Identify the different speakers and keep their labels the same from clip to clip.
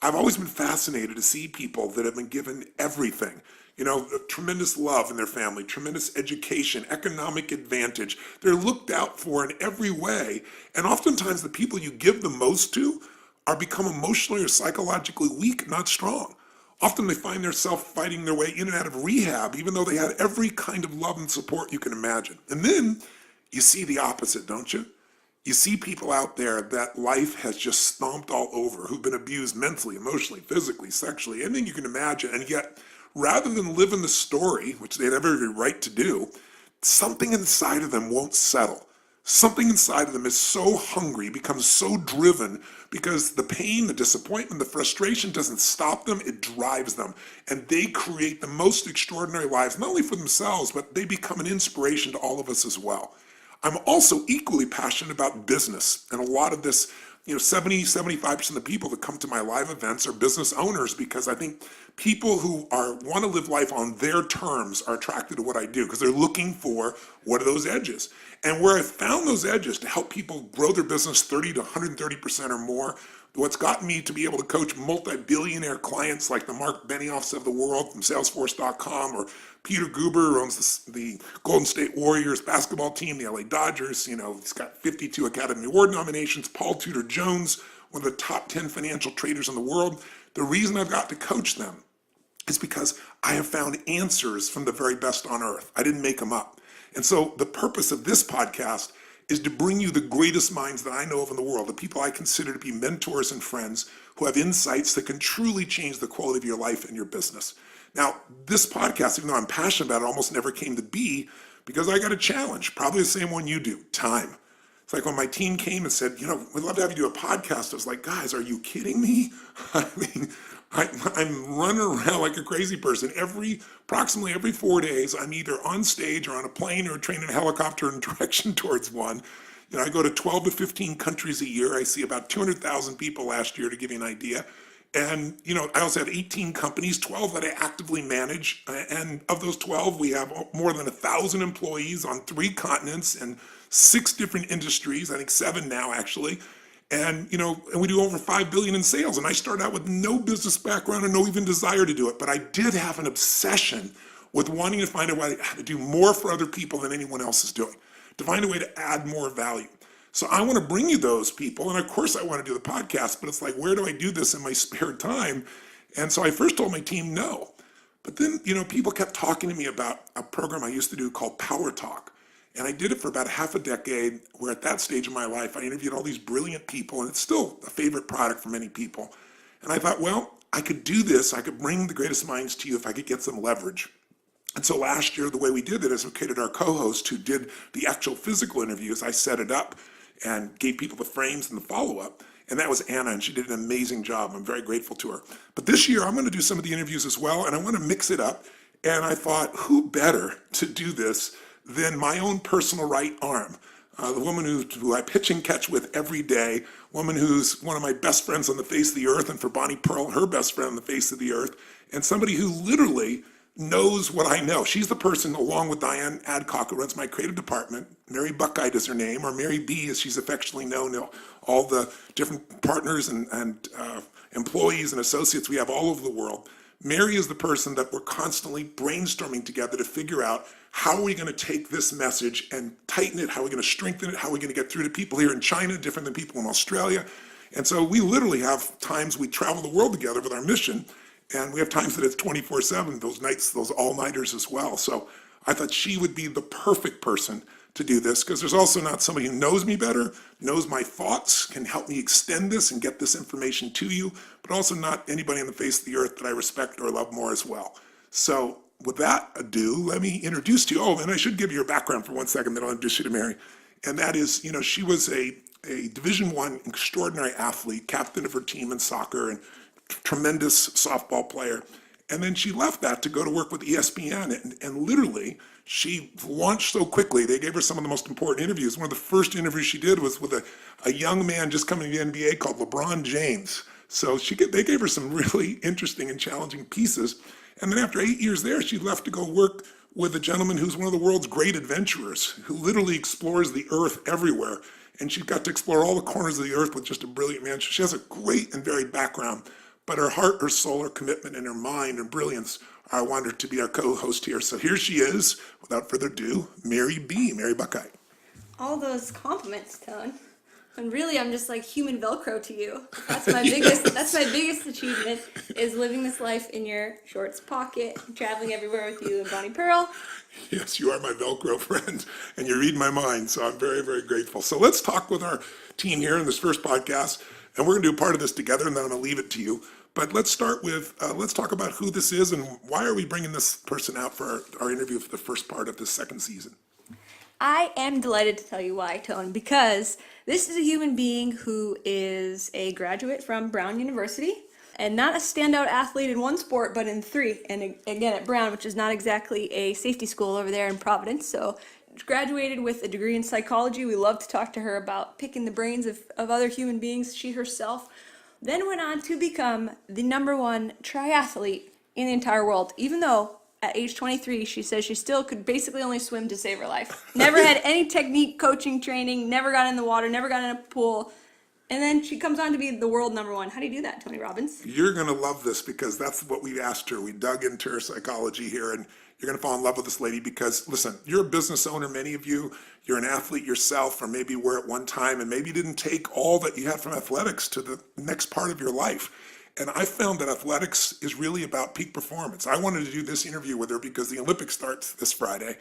Speaker 1: I've always been fascinated to see people that have been given everything. Tremendous love in their family, tremendous education, economic advantage. They're looked out for in every way. And oftentimes the people you give the most to are become emotionally or psychologically weak, not strong. Often they find themselves fighting their way in and out of rehab, even though they had every kind of love and support you can imagine. And then you see the opposite, don't you? You see people out there that life has just stomped all over, who've been abused mentally, emotionally, physically, sexually, anything you can imagine. And yet, rather than live in the story, which they have every right to do, something inside of them won't settle. Something inside of them is so hungry, becomes so driven, because the pain, the disappointment, the frustration doesn't stop them, it drives them. And they create the most extraordinary lives, not only for themselves, but they become an inspiration to all of us as well. I'm also equally passionate about business, and a lot of this, 75% of the people that come to my live events are business owners, because I think people who want to live life on their terms are attracted to what I do, because they're looking for what are those edges. And where I found those edges to help people grow their business 30 to 130% or more, what's gotten me to be able to coach multi-billionaire clients like the Mark Benioffs of the world from Salesforce.com, or Peter Guber, who owns the Golden State Warriors basketball team, the LA Dodgers. He's got 52 Academy Award nominations. Paul Tudor Jones, one of the top 10 financial traders in the world. The reason I've got to coach them is because I have found answers from the very best on earth. I didn't make them up. And so the purpose of this podcast is to bring you the greatest minds that I know of in the world, the people I consider to be mentors and friends who have insights that can truly change the quality of your life and your business. Now, this podcast, even though I'm passionate about it, almost never came to be because I got a challenge, probably the same one you do, time. It's like when my team came and said, we'd love to have you do a podcast. I was like, guys, are you kidding me? I mean, I'm running around like a crazy person. Approximately every 4 days, I'm either on stage or on a plane or a train and a helicopter in direction towards one. I go to 12 to 15 countries a year. I see about 200,000 people last year, to give you an idea. And, I also have 18 companies, 12 that I actively manage. And of those 12, we have more than 1,000 employees on 3 continents and 6 different industries, I think 7 now actually. And, and we do over 5 billion in sales. And I started out with no business background and no even desire to do it. But I did have an obsession with wanting to find a way to do more for other people than anyone else is doing, to find a way to add more value. So I want to bring you those people. And of course I want to do the podcast, but it's like, where do I do this in my spare time? And so I first told my team no. But then, people kept talking to me about a program I used to do called Power Talk. And I did it for about half a decade, where at that stage of my life, I interviewed all these brilliant people, and it's still a favorite product for many people. And I thought, well, I could do this. I could bring the greatest minds to you if I could get some leverage. And so last year, the way we did it is we created our co-host who did the actual physical interviews. I set it up and gave people the frames and the follow-up. And that was Anna, and she did an amazing job. I'm very grateful to her. But this year, I'm going to do some of the interviews as well, and I want to mix it up. And I thought, who better to do this than my own personal right arm, the woman who I pitch and catch with every day, woman who's one of my best friends on the face of the earth, and for Bonnie Pearl, her best friend on the face of the earth, and somebody who literally knows what I know. She's the person, along with Diane Adcock, who runs my creative department. Mary Buckeye is her name, or Mary B, as she's affectionately known. All the different partners and employees and associates we have all over the world. Mary is the person that we're constantly brainstorming together to figure out, how are we going to take this message and tighten it? How are we going to strengthen it? How are we going to get through to people here in China, different than people in Australia? And so we literally have times we travel the world together with our mission, and we have times that it's 24/7, those nights, those all-nighters as well. So I thought she would be the perfect person to do this, because there's also not somebody who knows me better, knows my thoughts, can help me extend this and get this information to you, but also not anybody on the face of the earth that I respect or love more as well. So with that ado, let me introduce to you, and I should give you her background for 1 second, then I'll introduce you to Mary. And that is, she was a Division I extraordinary athlete, captain of her team in soccer, and tremendous softball player. And then she left that to go to work with ESPN, and literally, she launched so quickly. They gave her some of the most important interviews. One of the first interviews she did was with a young man just coming to the NBA called LeBron James. So they gave her some really interesting and challenging pieces. And then after 8 years there, she left to go work with a gentleman who's one of the world's great adventurers, who literally explores the earth everywhere. And she got to explore all the corners of the earth with just a brilliant man. She has a great and varied background. but her heart, her soul, her commitment, and her mind and brilliance, I want her to be our co-host here. So here she is, without further ado, Mary B. Mary Buckeye.
Speaker 2: All those compliments, Tone. And really, I'm just like human Velcro to you. That's my biggest. That's my biggest achievement is living this life in your shorts pocket, traveling everywhere with you and Bonnie Pearl.
Speaker 1: Yes, you are my Velcro friend, and you read my mind, so I'm very, very grateful. So let's talk with our team here in this first podcast, and we're going to do a part of this together, and then I'm going to leave it to you. But let's start with, let's talk about who this is and why are we bringing this person out for our interview for the first part of the second season.
Speaker 2: I am delighted to tell you why, Tone, because this is a human being who is a graduate from Brown University and not a standout athlete in one sport, but in three. And again, at Brown, which is not exactly a safety school over there in Providence. So graduated with a degree in psychology. We love to talk to her about picking the brains of other human beings. She herself then went on to become the #1 triathlete in the entire world, even though at age 23, she says she still could basically only swim to save her life. Never had any technique coaching training, never got in the water, never got in a pool. And then she comes on to be the world #1. How do you do that, Tony Robbins?
Speaker 1: You're going to love this because that's what we asked her. We dug into her psychology here, and you're going to fall in love with this lady because, listen, you're a business owner, many of you. You're an athlete yourself, or maybe were at one time, and maybe you didn't take all that you had from athletics to the next part of your life. And I found that athletics is really about peak performance. I wanted to do this interview with her because the Olympics starts this Friday.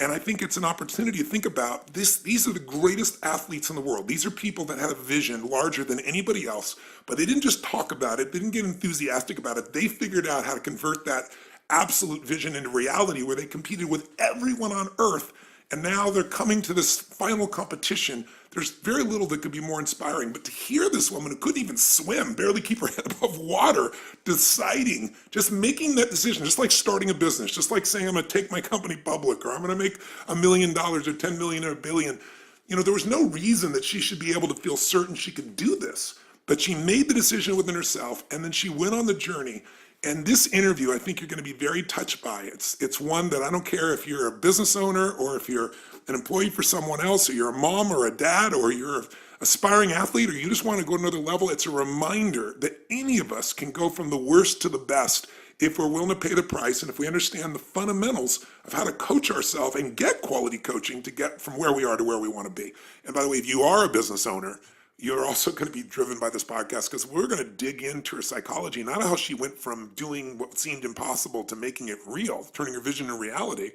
Speaker 1: And I think it's an opportunity to think about this. These are the greatest athletes in the world. These are people that had a vision larger than anybody else, but they didn't just talk about it. They didn't get enthusiastic about it. They figured out how to convert that absolute vision into reality where they competed with everyone on earth. And now they're coming to this final competition. There's very little that could be more inspiring, but to hear this woman who couldn't even swim, barely keep her head above water, deciding, just making that decision, just like starting a business, just like saying I'm going to take my company public, or I'm going to make $1 million or 10 million or $1 billion. You know, there was no reason that she should be able to feel certain she could do this, but she made the decision within herself, and then she went on the journey. And this interview, I think you're going to be very touched by. It's one that I don't care if you're a business owner or if you're an employee for someone else, or you're a mom or a dad, or you're an aspiring athlete, or you just want to go to another level. It's a reminder that any of us can go from the worst to the best if we're willing to pay the price and if we understand the fundamentals of how to coach ourselves and get quality coaching to get from where we are to where we want to be. And by the way, if you are a business owner, you're also going to be driven by this podcast because we're going to dig into her psychology, not how she went from doing what seemed impossible to making it real, turning her vision into reality,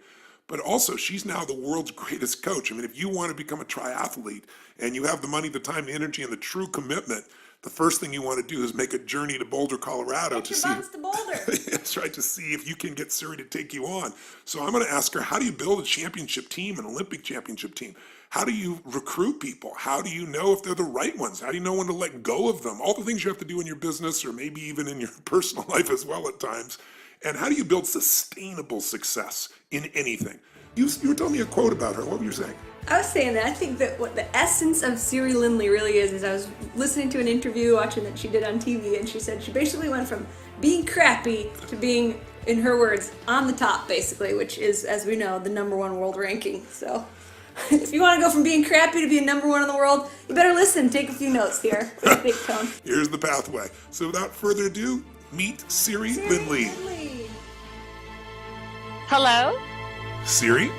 Speaker 1: but also she's now the world's greatest coach. I mean, if you want to become a triathlete and you have the money, the time, the energy, and the true commitment, the first thing you want to do is make a journey to Boulder, Colorado to see.
Speaker 2: To Boulder.
Speaker 1: That's right, to see if you can get Siri to take you on. So I'm going to ask her, how do you build a championship team, an Olympic championship team? How do you recruit people? How do you know if they're the right ones? How do you know when to let go of them? All the things you have to do in your business or maybe even in your personal life as well at times. And how do you build sustainable success in anything? You were telling me a quote about her. What were you saying?
Speaker 2: I was saying that I think that what the essence of Siri Lindley really is I was listening to an interview, watching that she did on TV, and she said she basically went from being crappy to being, in her words, on the top, basically, which is, as we know, the #1 world ranking. So if you want to go from being crappy to being #1 in the world, you better listen. Take a few notes here. Big Tone.
Speaker 1: Here's the pathway. So without further ado, meet Siri Lindley.
Speaker 3: Hello?
Speaker 1: Siri?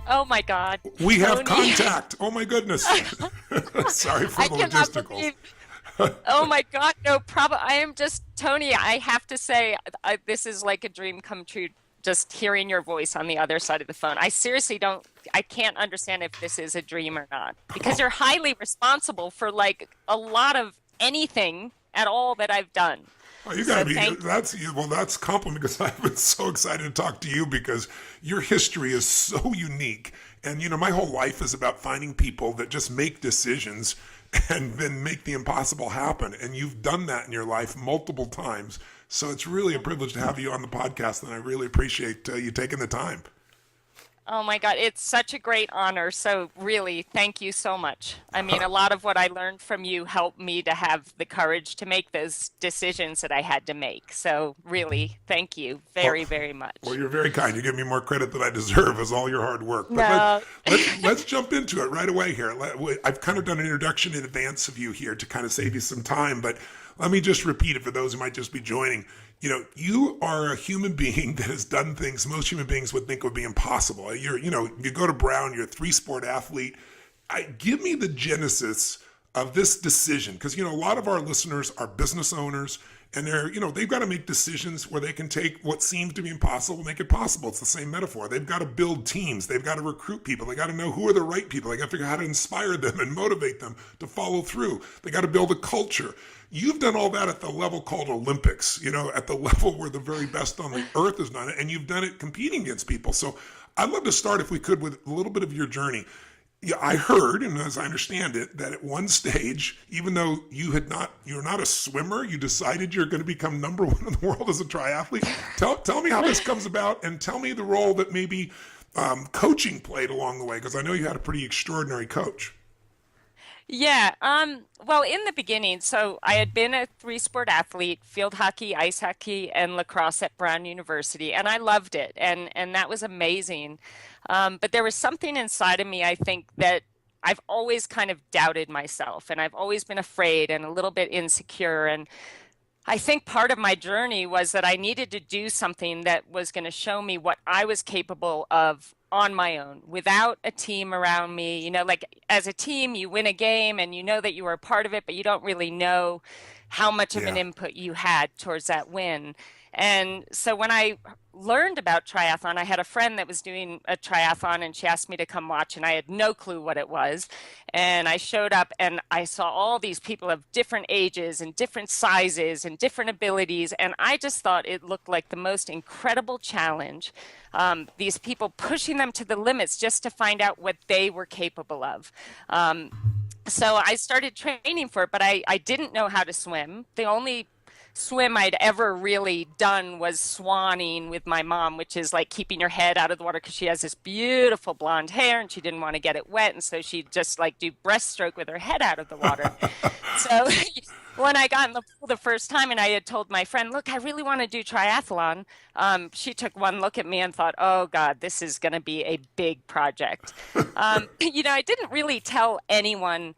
Speaker 3: Oh my God.
Speaker 1: We have
Speaker 3: Tony.
Speaker 1: contact. Oh my goodness. Sorry for
Speaker 3: I
Speaker 1: the
Speaker 3: cannot
Speaker 1: logisticals.
Speaker 3: believe. Oh my God, no problem. I am just, Tony, I have to say, this is like a dream come true, just hearing your voice on the other side of the phone. I seriously I can't understand if this is a dream or not, because you're highly responsible for like a lot of anything at all that I've done.
Speaker 1: Oh, you gotta be, that's a compliment because I've been so excited to talk to you because your history is so unique. And you know, my whole life is about finding people that just make decisions and then make the impossible happen. And you've done that in your life multiple times. So it's really a privilege to have you on the podcast, and I really appreciate you taking the time.
Speaker 3: Oh my God, it's such a great honor. So really, thank you so much. I mean, a lot of what I learned from you helped me to have the courage to make those decisions that I had to make. So really, thank you
Speaker 1: Well,
Speaker 3: very, very
Speaker 1: well,
Speaker 3: much.
Speaker 1: you're very kind. You give me more credit than I deserve as all your hard work. But
Speaker 3: No.
Speaker 1: let's jump into it right away here. I've kind of done an introduction in advance of you here to kind of save you some time, but let me just repeat it for those who might just be joining. You are a human being that has done things most human beings would think would be impossible. You go to Brown, you're a three-sport athlete. Give me the genesis of this decision, because a lot of our listeners are business owners, and they've got to make decisions where they can take what seems to be impossible, make it possible. It's the same metaphor. They've got to build teams. They've got to recruit people. They got to know who are the right people. They got to figure out how to inspire them and motivate them to follow through. They got to build a culture. You've done all that at the level called Olympics, at the level where the very best on the earth has done it, and you've done it competing against people. So I'd love to start, if we could, with a little bit of your journey. Yeah, I heard, and as I understand it, that at one stage, even though you're not a swimmer, you decided you're going to become number one in the world as a triathlete. Tell me how this comes about, and tell me the role that maybe coaching played along the way, because I know you had a pretty extraordinary coach.
Speaker 3: Yeah, well, in the beginning, so I had been a three-sport athlete, field hockey, ice hockey, and lacrosse at Brown University, and I loved it, and that was amazing. But there was something inside of me, I think, that I've always kind of doubted myself, and I've always been afraid and a little bit insecure. And I think part of my journey was that I needed to do something that was going to show me what I was capable of on my own without a team around me. Like as a team, you win a game and you know that you were a part of it, but you don't really know how much of an
Speaker 1: Yeah.
Speaker 3: input you had towards that win. And so when I learned about triathlon, I had a friend that was doing a triathlon and she asked me to come watch, and I had no clue what it was. And I showed up and I saw all these people of different ages and different sizes and different abilities. And I just thought it looked like the most incredible challenge. These people pushing them to the limits just to find out what they were capable of. So I started training for it, but I didn't know how to swim. The only swim I'd ever really done was swanning with my mom, which is like keeping your head out of the water because she has this beautiful blonde hair and she didn't want to get it wet. And so she'd just like do breaststroke with her head out of the water. So when I got in the pool the first time and I had told my friend, look, I really want to do triathlon, she took one look at me and thought, oh God, this is going to be a big project. I didn't really tell anyone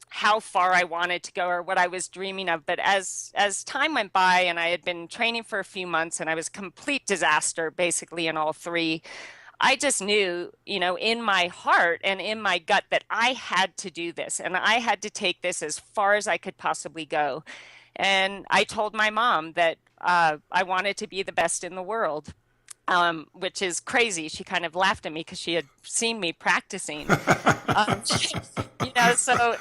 Speaker 3: how far I wanted to go or what I was dreaming of. But as time went by and I had been training for a few months and I was a complete disaster basically in all three, I just knew, in my heart and in my gut that I had to do this and I had to take this as far as I could possibly go. And I told my mom that I wanted to be the best in the world. Which is crazy. She kind of laughed at me because she had seen me practicing. Um, so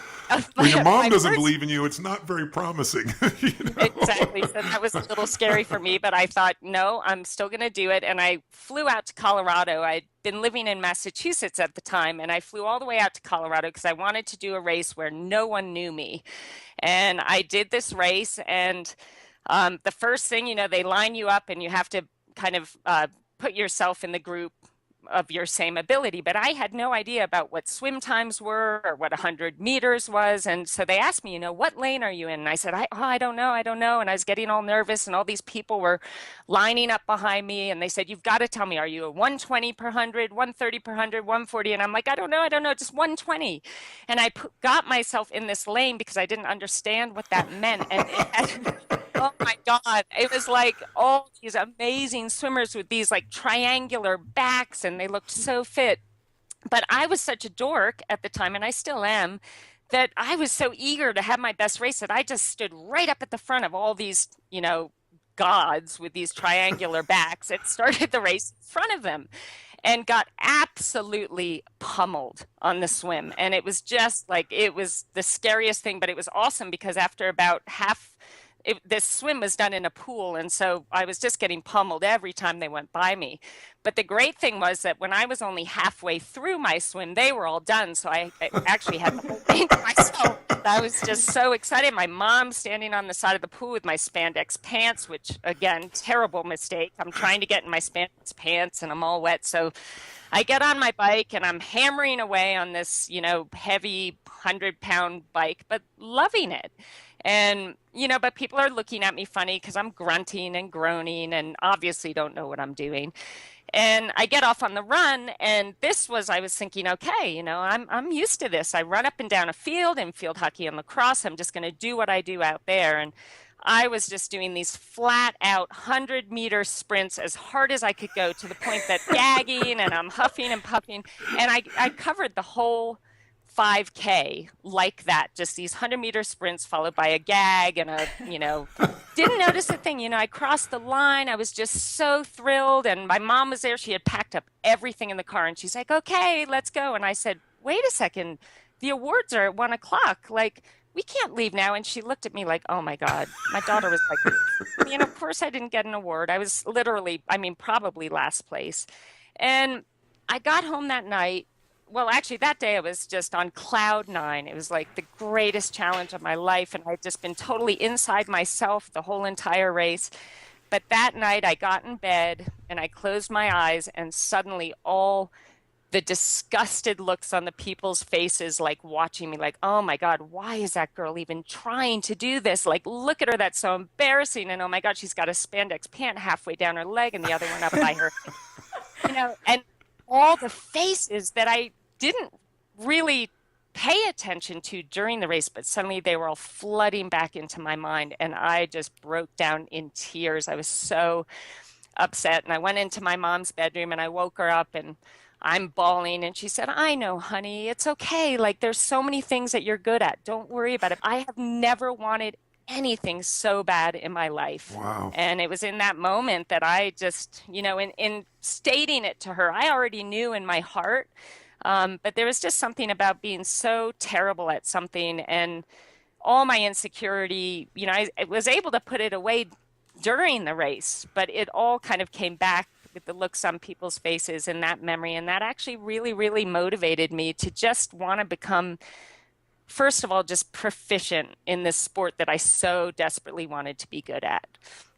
Speaker 1: When your mom
Speaker 3: my
Speaker 1: doesn't
Speaker 3: first
Speaker 1: believe in you, it's not very promising.
Speaker 3: exactly. So that was a little scary for me, but I thought, no, I'm still going to do it. And I flew out to Colorado. I'd been living in Massachusetts at the time, and I flew all the way out to Colorado because I wanted to do a race where no one knew me. And I did this race, and the first thing, they line you up, and you have to kind of put yourself in the group of your same ability. But I had no idea about what swim times were or what 100 meters was. And so they asked me, what lane are you in? And I said, I don't know. I don't know. And I was getting all nervous and all these people were lining up behind me. And they said, you've got to tell me, are you a 120 per 100, 130 per 100, 140? And I'm like, I don't know, just 120. And I got myself in this lane because I didn't understand what that meant. And it had, oh my God, it was like all these amazing swimmers with these like triangular backs and they looked so fit. But I was such a dork at the time, and I still am, that I was so eager to have my best race that I just stood right up at the front of all these, gods with these triangular backs and started the race in front of them and got absolutely pummeled on the swim. And it was just like, it was the scariest thing, but it was awesome because after about half this swim was done in a pool, and so I was just getting pummeled every time they went by me. But the great thing was that when I was only halfway through my swim, they were all done. So I actually had the whole thing to myself. I was just so excited. My mom standing on the side of the pool with my spandex pants, which again, terrible mistake. I'm trying to get in my spandex pants and I'm all wet. So I get on my bike and I'm hammering away on this, heavy 100-pound bike, but loving it. And, but people are looking at me funny because I'm grunting and groaning and obviously don't know what I'm doing. And I get off on the run, and I was thinking, okay, I'm used to this. I run up and down a field in field hockey and lacrosse. I'm just going to do what I do out there. And I was just doing these flat out 100-meter sprints as hard as I could go, to the point that gagging and I'm huffing and puffing. And I covered the whole 5K like that, just these 100-meter sprints followed by a gag and didn't notice a thing. I crossed the line. I was just so thrilled. And my mom was there. She had packed up everything in the car and she's like, okay, let's go. And I said, wait a second, the awards are at 1:00. Like, we can't leave now. And she looked at me like, oh my God. My daughter was like, of course I didn't get an award. I was literally, probably last place. And I got home that night. Well, actually, that day I was just on cloud nine. It was like the greatest challenge of my life. And I'd just been totally inside myself the whole entire race. But that night I got in bed and I closed my eyes, and suddenly all the disgusted looks on the people's faces, like watching me like, oh my God, why is that girl even trying to do this? Like, look at her. That's so embarrassing. And oh my God, she's got a spandex pant halfway down her leg and the other one up by her. And all the faces that I didn't really pay attention to during the race, but suddenly they were all flooding back into my mind. And I just broke down in tears. I was so upset. And I went into my mom's bedroom and I woke her up and I'm bawling. And she said, I know, honey, it's okay. Like, there's so many things that you're good at. Don't worry about it. I have never wanted anything so bad in my life.
Speaker 1: Wow.
Speaker 3: And it was in that moment that I just, in stating it to her, I already knew in my heart. But there was just something about being so terrible at something, and all my insecurity, I was able to put it away during the race, but it all kind of came back with the looks on people's faces and that memory. And that actually really, really motivated me to just want to become, first of all, just proficient in this sport that I so desperately wanted to be good at.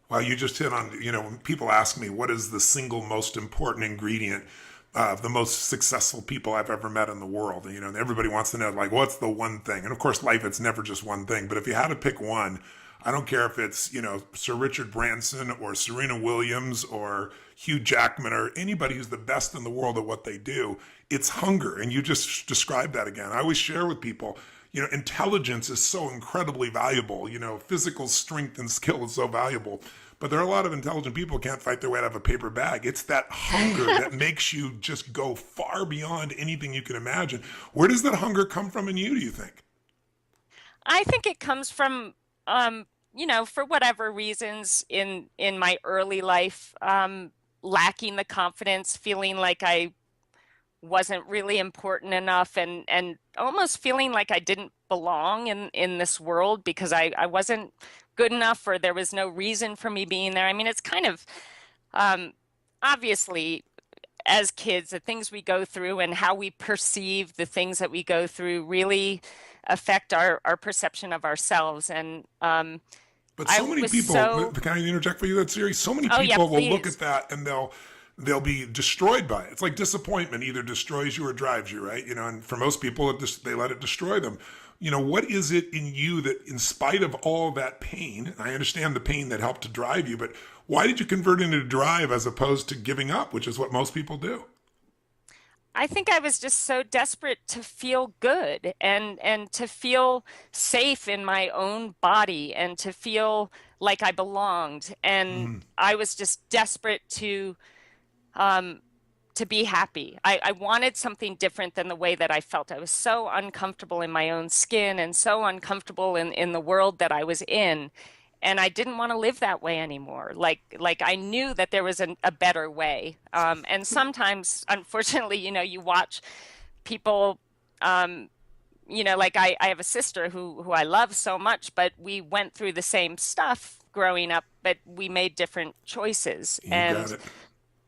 Speaker 1: Well, you just hit on, when people ask me what is the single most important ingredient of the most successful people I've ever met in the world, and everybody wants to know, like, what's the one thing? And of course, life, it's never just one thing. But if you had to pick one, I don't care if it's, Sir Richard Branson or Serena Williams or Hugh Jackman or anybody who's the best in the world at what they do, it's hunger. And you just described that again. I always share with people, intelligence is so incredibly valuable. Physical strength and skill is so valuable. But there are a lot of intelligent people who can't fight their way out of a paper bag. It's that hunger that makes you just go far beyond anything you can imagine. Where does that hunger come from in you, do you think?
Speaker 3: I think it comes from, for whatever reasons in my early life, lacking the confidence, feeling like I wasn't really important enough, and almost feeling like I didn't belong in this world because I wasn't good enough, or there was no reason for me being there. It's kind of obviously, as kids, the things we go through and how we perceive the things that we go through really affect our perception of ourselves. And
Speaker 1: but so many people, can I interject for you that series? So many people will look at that and they'll be destroyed by it. It's like disappointment either destroys you or drives you, right? And for most people, they let it destroy them. What is it in you that, in spite of all that pain, I understand the pain that helped to drive you, but why did you convert into drive as opposed to giving up, which is what most people do?
Speaker 3: I think I was just so desperate to feel good and to feel safe in my own body and to feel like I belonged. And I was just desperate to be happy. I wanted something different than the way that I felt. I was so uncomfortable in my own skin and so uncomfortable in the world that I was in. And I didn't want to live that way anymore. Like I knew that there was a better way. And sometimes, unfortunately, you watch people, like I have a sister who I love so much, but we went through the same stuff growing up, but we made different choices.
Speaker 1: You got
Speaker 3: And
Speaker 1: it.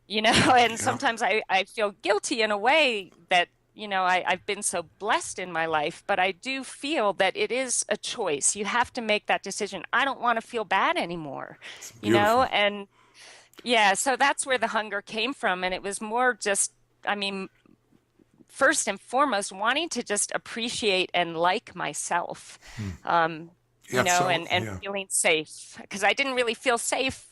Speaker 3: and
Speaker 1: Yeah.
Speaker 3: sometimes I feel guilty in a way that, I've been so blessed in my life, but I do feel that it is a choice. You have to make that decision. I don't want to feel bad anymore,
Speaker 1: It's beautiful.
Speaker 3: and yeah, so that's where the hunger came from. And it was more just, I mean, first and foremost, wanting to just appreciate and like myself,
Speaker 1: Yeah. So
Speaker 3: and
Speaker 1: yeah.
Speaker 3: feeling safe because I didn't really feel safe,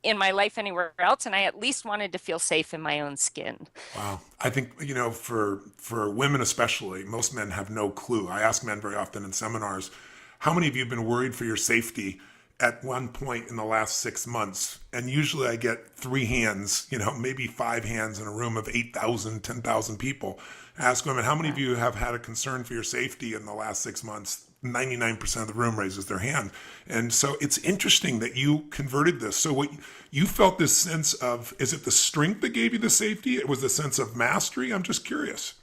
Speaker 3: in my life anywhere else. And I at least wanted to feel safe in my own skin.
Speaker 1: Wow. I think, for women especially, most men have no clue. I ask men very often in seminars, how many of you have been worried for your safety at one point in the last 6 months? And usually I get three hands, maybe five hands in a room of 8,000, 10,000 people. I ask women, how many of you have had a concern for your safety in the last 6 months? 99% of the room raises their hand. And so it's interesting that you converted this. So what you felt this sense of, is it the strength that gave you the safety? It was the sense of mastery? I'm just curious.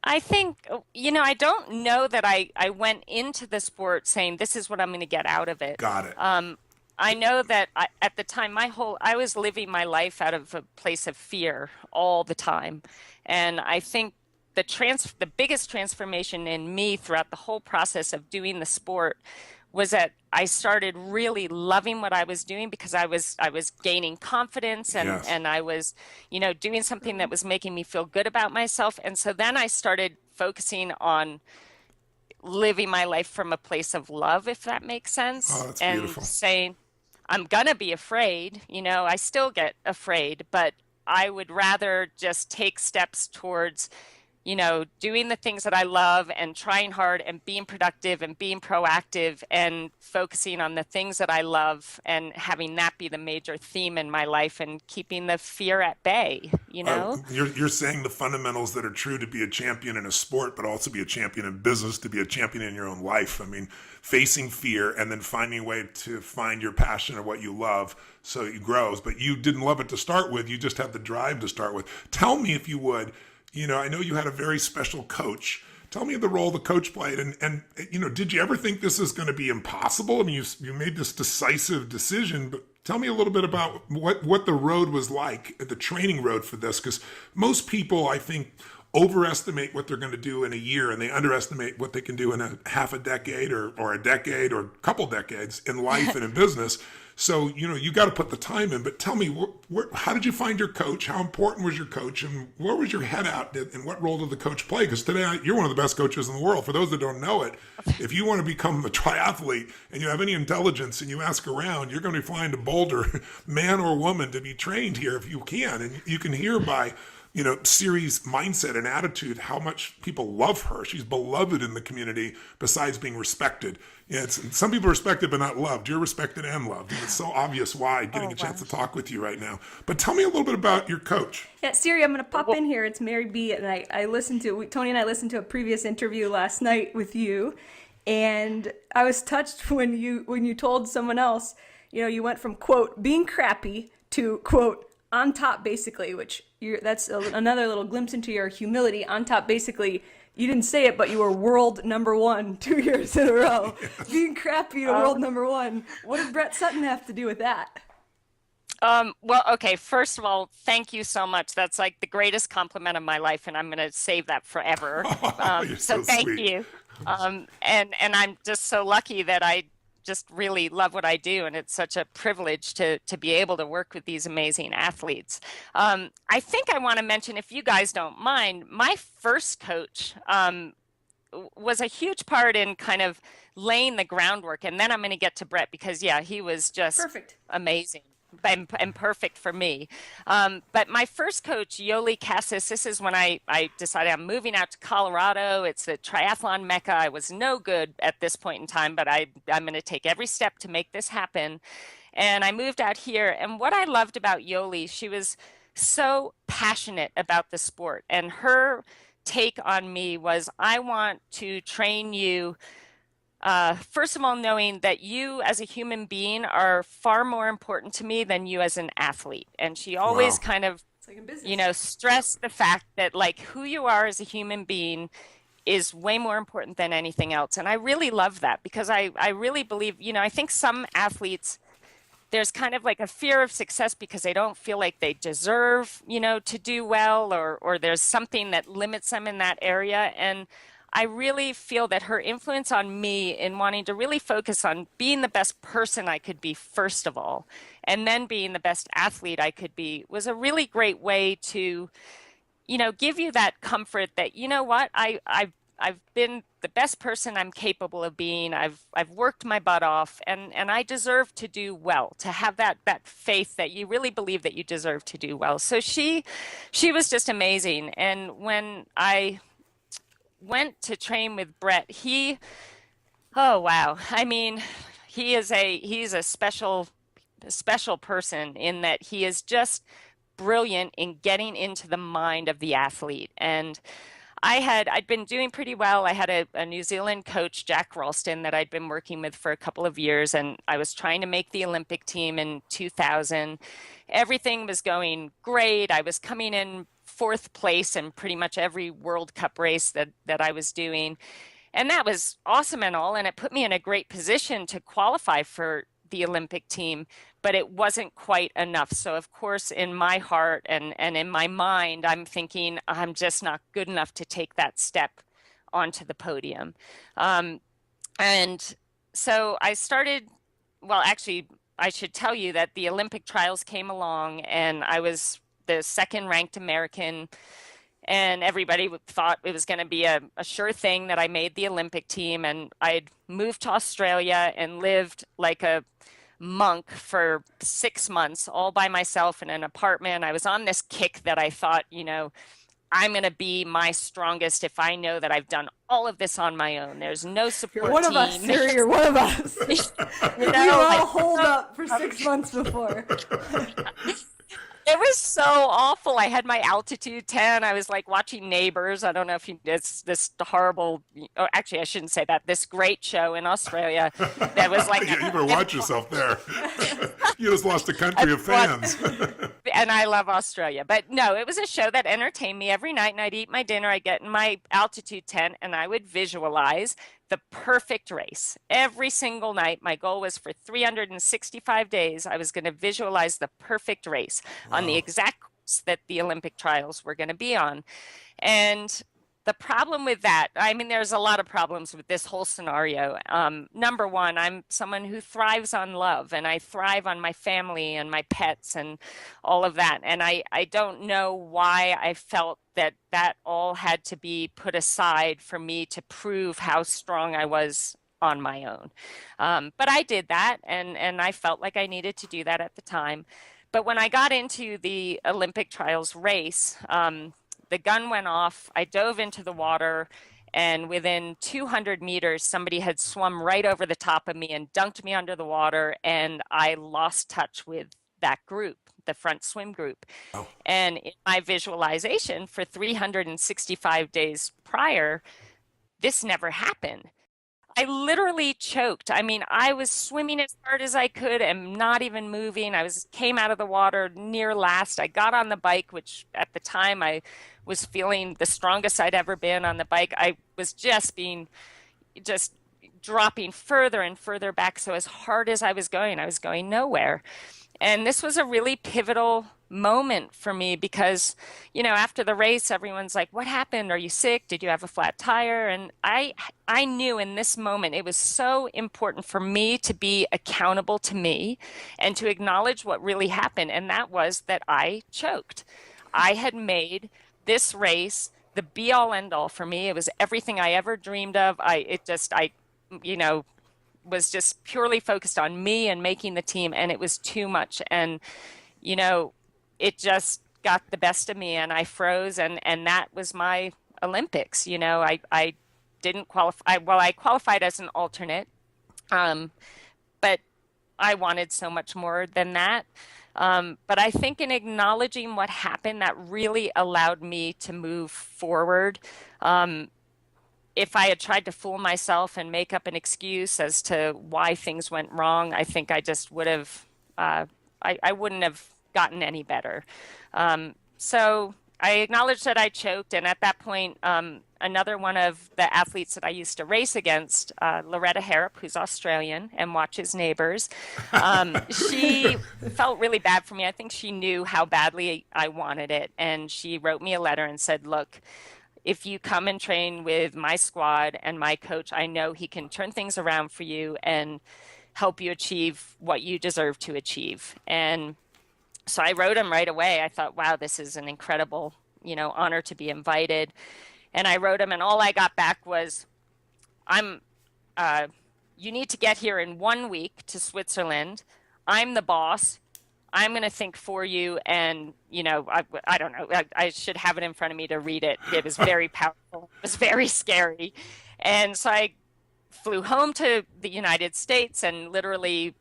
Speaker 3: I think, I don't know that I went into the sport saying this is what I'm going to get out of it.
Speaker 1: Got it.
Speaker 3: I know that at the time, I was living my life out of a place of fear all the time. And I think the biggest transformation in me throughout the whole process of doing the sport was that I started really loving what I was doing because I was gaining confidence
Speaker 1: Yes.
Speaker 3: and I was, doing something that was making me feel good about myself. And so then I started focusing on living my life from a place of love, if that makes
Speaker 1: Oh,
Speaker 3: sense,
Speaker 1: that's
Speaker 3: and
Speaker 1: beautiful.
Speaker 3: saying, I'm gonna be afraid, I still get afraid, but I would rather just take steps towards, doing the things that I love and trying hard and being productive and being proactive and focusing on the things that I love and having that be the major theme in my life and keeping the fear at bay, you know?
Speaker 1: You're saying the fundamentals that are true to be a champion in a sport, but also be a champion in business, to be a champion in your own life. I mean, facing fear and then finding a way to find your passion or what you love so it grows. But you didn't love it to start with. You just had the drive to start with. Tell me, if you would, I know you had a very special coach. Tell me the role the coach played, and did you ever think this is going to be impossible? I mean, you made this decisive decision, but tell me a little bit about what the road was like, the training road for this, because most people, I think, overestimate what they're going to do in a year, and they underestimate what they can do in a half a decade or a decade or a couple decades in life and in business. So, you got to put the time in. But tell me, how did you find your coach? How important was your coach? And where was your head at? And what role did the coach play? Because today, you're one of the best coaches in the world. For those that don't know it, if you want to become a triathlete and you have any intelligence and you ask around, you're going to find a Boulder man or woman to be trained here if you can. And you can hear by Siri's mindset and attitude, how much people love her. She's beloved in the community besides being respected. Some people are respected but not loved. You're respected and loved. And it's so obvious why, getting
Speaker 3: Oh,
Speaker 1: a chance
Speaker 3: wow.
Speaker 1: to talk with you right now. But tell me a little bit about your coach.
Speaker 2: Yeah, Siri, I'm going to pop
Speaker 3: Well,
Speaker 2: in here. It's Mary B. And I listened to, Tony and I listened to a previous interview last night with you. And I was touched when you told someone else, you went from, quote, being crappy to, quote, on top, basically, which that's another little glimpse into your humility. On top, basically, you didn't say it, but you were world number one 2 years in a row. Being crappy to world number one. What did Brett Sutton have to do with that?
Speaker 3: well, okay, first of all, thank you so much. That's like the greatest compliment of my life, and I'm going to save that forever.
Speaker 1: Oh, you're
Speaker 3: So
Speaker 1: so
Speaker 3: thank
Speaker 1: sweet.
Speaker 3: you. And I'm just so lucky that I just really love what I do, and it's such a privilege to be able to work with these amazing athletes. I think I want to mention, if you guys don't mind, my first coach was a huge part in kind of laying the groundwork, and then I'm going to get to Brett because yeah, he was just
Speaker 2: Perfect.
Speaker 3: amazing. And perfect for me. But my first coach, Yoli Cassis, this is when I decided I'm moving out to Colorado. It's the triathlon mecca. I was no good at this point in time, but I'm going to take every step to make this happen. And I moved out here. And what I loved about Yoli, she was so passionate about the sport. And her take on me was, I want to train you, first of all, knowing that you as a human being are far more important to me than you as an athlete. And she always
Speaker 1: Wow.
Speaker 3: kind of,
Speaker 2: It's like in business.
Speaker 3: stressed the fact that like who you are as a human being is way more important than anything else. And I really love that because I really believe, I think some athletes, there's kind of like a fear of success because they don't feel like they deserve, to do well, or there's something that limits them in that area. And I really feel that her influence on me in wanting to really focus on being the best person I could be, first of all, and then being the best athlete I could be was a really great way to, give you that comfort that, you know what, I've been the best person I'm capable of being. I've worked my butt off, and I deserve to do well, to have that faith that you really believe that you deserve to do well. So she was just amazing. And when I went to train with Brett, oh wow. I mean, he's a special person in that he is just brilliant in getting into the mind of the athlete. And I'd been doing pretty well. I had a New Zealand coach, Jack Ralston, that I'd been working with for a couple of years, and I was trying to make the Olympic team in 2000. Everything was going great. I was coming in fourth place in pretty much every World Cup race that I was doing. And that was awesome and all, and it put me in a great position to qualify for the Olympic team, but it wasn't quite enough. So of course, in my heart and in my mind, I'm thinking I'm just not good enough to take that step onto the podium. And so I started, well, actually, I should tell you that the Olympic trials came along and I was the second ranked American, and everybody thought it was going to be a sure thing that I made the Olympic team. And I'd moved to Australia and lived like a monk for 6 months all by myself in an apartment. I was on this kick that I thought, I'm going to be my strongest if I know that I've done all of this on my own. There's no support
Speaker 2: You're one
Speaker 3: team.
Speaker 2: of us, Sarah. You're one of us. We were all holed up for 6 months before.
Speaker 3: It was so awful. I had my altitude 10. I was like watching Neighbors. I don't know if it's this horrible, oh, actually, I shouldn't say that. This great show in Australia that was like.
Speaker 1: You better watch yourself there. You just lost a country of fans.
Speaker 3: And I love Australia. But no, it was a show that entertained me every night, and I'd eat my dinner. I'd get in my altitude tent, and I would visualize the perfect race. Every single night, my goal was for 365 days, I was going to visualize the perfect race on the exact course that the Olympic trials were going to be on. And the problem with that, I mean, there's a lot of problems with this whole scenario. Number one, I'm someone who thrives on love, and I thrive on my family and my pets and all of that. And I don't know why I felt that all had to be put aside for me to prove how strong I was on my own. But I did that, and I felt like I needed to do that at the time. But when I got into the Olympic trials race, the gun went off. I dove into the water, and within 200 meters, somebody had swum right over the top of me and dunked me under the water, and I lost touch with that group, the front swim group. Oh. And in my visualization for 365 days prior, this never happened. I literally choked. I mean, I was swimming as hard as I could and not even moving. Came out of the water near last. I got on the bike, which at the time I was feeling the strongest I'd ever been on the bike. I was just dropping further and further back. So as hard as I was going nowhere. And this was a really pivotal moment for me because, after the race, everyone's like, what happened? Are you sick? Did you have a flat tire? And I knew in this moment, it was so important for me to be accountable to me and to acknowledge what really happened. And that was that I choked. I had made this race the be all end all for me. It was everything I ever dreamed of. Was just purely focused on me and making the team, and it was too much. And, it just got the best of me, and I froze, and that was my Olympics. I didn't qualify. Well, I qualified as an alternate, but I wanted so much more than that. But I think in acknowledging what happened, that really allowed me to move forward. If I had tried to fool myself and make up an excuse as to why things went wrong, I think I just would have, I wouldn't have gotten any better. So I acknowledged that I choked, and at that point, another one of the athletes that I used to race against, Loretta Harrop, who's Australian and watches Neighbors, she felt really bad for me. I think she knew how badly I wanted it, and she wrote me a letter and said, "Look, if you come and train with my squad and my coach, I know he can turn things around for you and help you achieve what you deserve to achieve." And so I wrote him right away. I thought, wow, this is an incredible, honor to be invited. And I wrote him, and all I got back was, I'm, you need to get here in 1 week to Switzerland. I'm the boss. I'm going to think for you. And, I don't know, I should have it in front of me to read it. It was very powerful. It was very scary. And so I flew home to the United States and literally,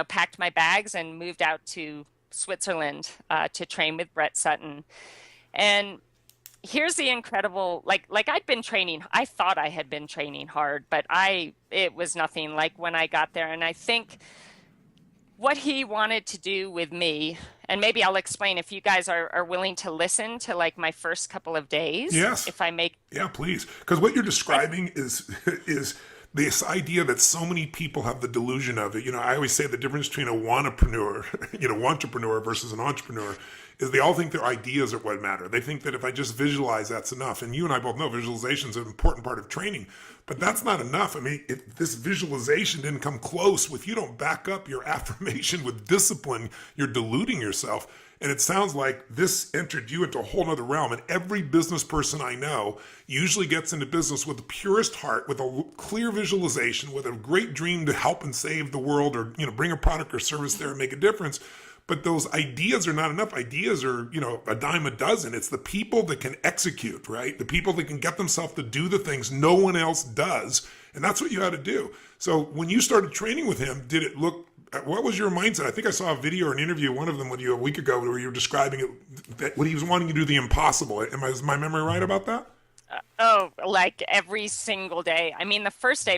Speaker 3: packed my bags and moved out to Switzerland to train with Brett Sutton. And here's the incredible, like I'd been training, I thought I had been training hard, but it was nothing like when I got there. And I think what he wanted to do with me, and maybe I'll explain if you guys are willing to listen to like my first couple of days.
Speaker 1: Yes.
Speaker 3: If I make.
Speaker 1: Yeah, please. Because what you're describing is this idea that so many people have the delusion of it. I always say the difference between a wantrepreneur, wantrepreneur versus an entrepreneur is they all think their ideas are what matter. They think that if I just visualize, that's enough. And you and I both know visualization is an important part of training, but that's not enough. I mean, if this visualization didn't come close with, you don't back up your affirmation with discipline, you're deluding yourself. And it sounds like this entered you into a whole other realm. And every business person I know usually gets into business with the purest heart, with a clear visualization, with a great dream to help and save the world, or bring a product or service there and make a difference. But those ideas are not enough. Ideas are, a dime a dozen. It's the people that can execute, right? The people that can get themselves to do the things no one else does. And that's what you had to do. So when you started training with him, did it look, what was your mindset? I think I saw a video or an interview, one of them with you a week ago, where you were describing it, that what he was wanting to do the impossible. Is my memory right about that?
Speaker 3: Oh, like every single day. I mean, the first day,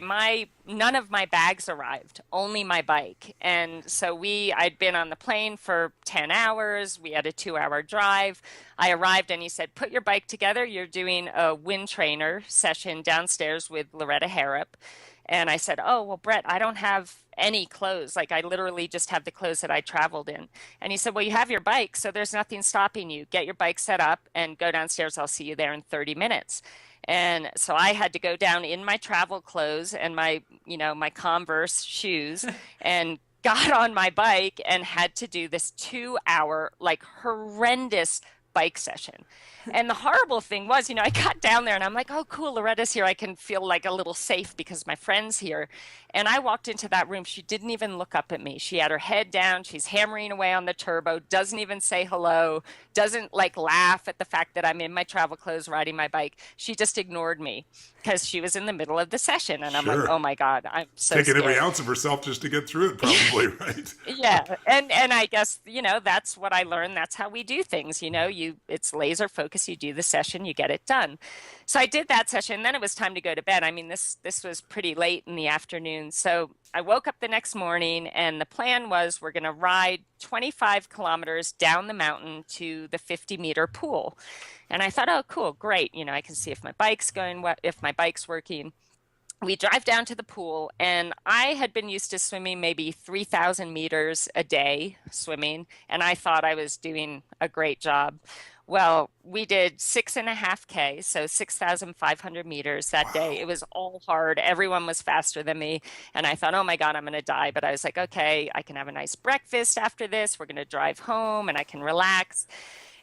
Speaker 3: none of my bags arrived, only my bike. And so I'd been on the plane for 10 hours. We had a 2-hour drive. I arrived and he said, "Put your bike together. You're doing a wind trainer session downstairs with Loretta Harrop." And I said, "Oh, well, Brett, I don't have any clothes. Like, I literally just have the clothes that I traveled in." And he said, "Well, you have your bike, so there's nothing stopping you. Get your bike set up and go downstairs. I'll see you there in 30 minutes. And so I had to go down in my travel clothes and my Converse shoes and got on my bike and had to do this 2-hour, like, horrendous bike session. And the horrible thing was, I got down there and I'm like, "Oh, cool, Loretta's here. I can feel like a little safe because my friend's here." And I walked into that room. She didn't even look up at me. She had her head down. She's hammering away on the turbo, doesn't even say hello, doesn't like laugh at the fact that I'm in my travel clothes riding my bike. She just ignored me because she was in the middle of the session. And I'm like, "Oh my God, I'm so
Speaker 1: taking
Speaker 3: scared."
Speaker 1: every ounce of herself just to get through it, probably, right?
Speaker 3: Yeah. And I guess, that's what I learned. That's how we do things. It's laser focus. You do the session, you get it done. So I did that session. Then it was time to go to bed. I mean, this was pretty late in the afternoon. So I woke up the next morning and the plan was we're going to ride 25 kilometers down the mountain to the 50-meter pool. And I thought, oh, cool, great. I can see if my bike's if my bike's working. We drive down to the pool, and I had been used to swimming maybe 3,000 meters a day swimming, and I thought I was doing a great job. Well, we did 6.5K, so 6,500 meters that day. It was all hard. Everyone was faster than me. And I thought, oh my God, I'm going to die. But I was like, okay, I can have a nice breakfast after this. We're going to drive home and I can relax.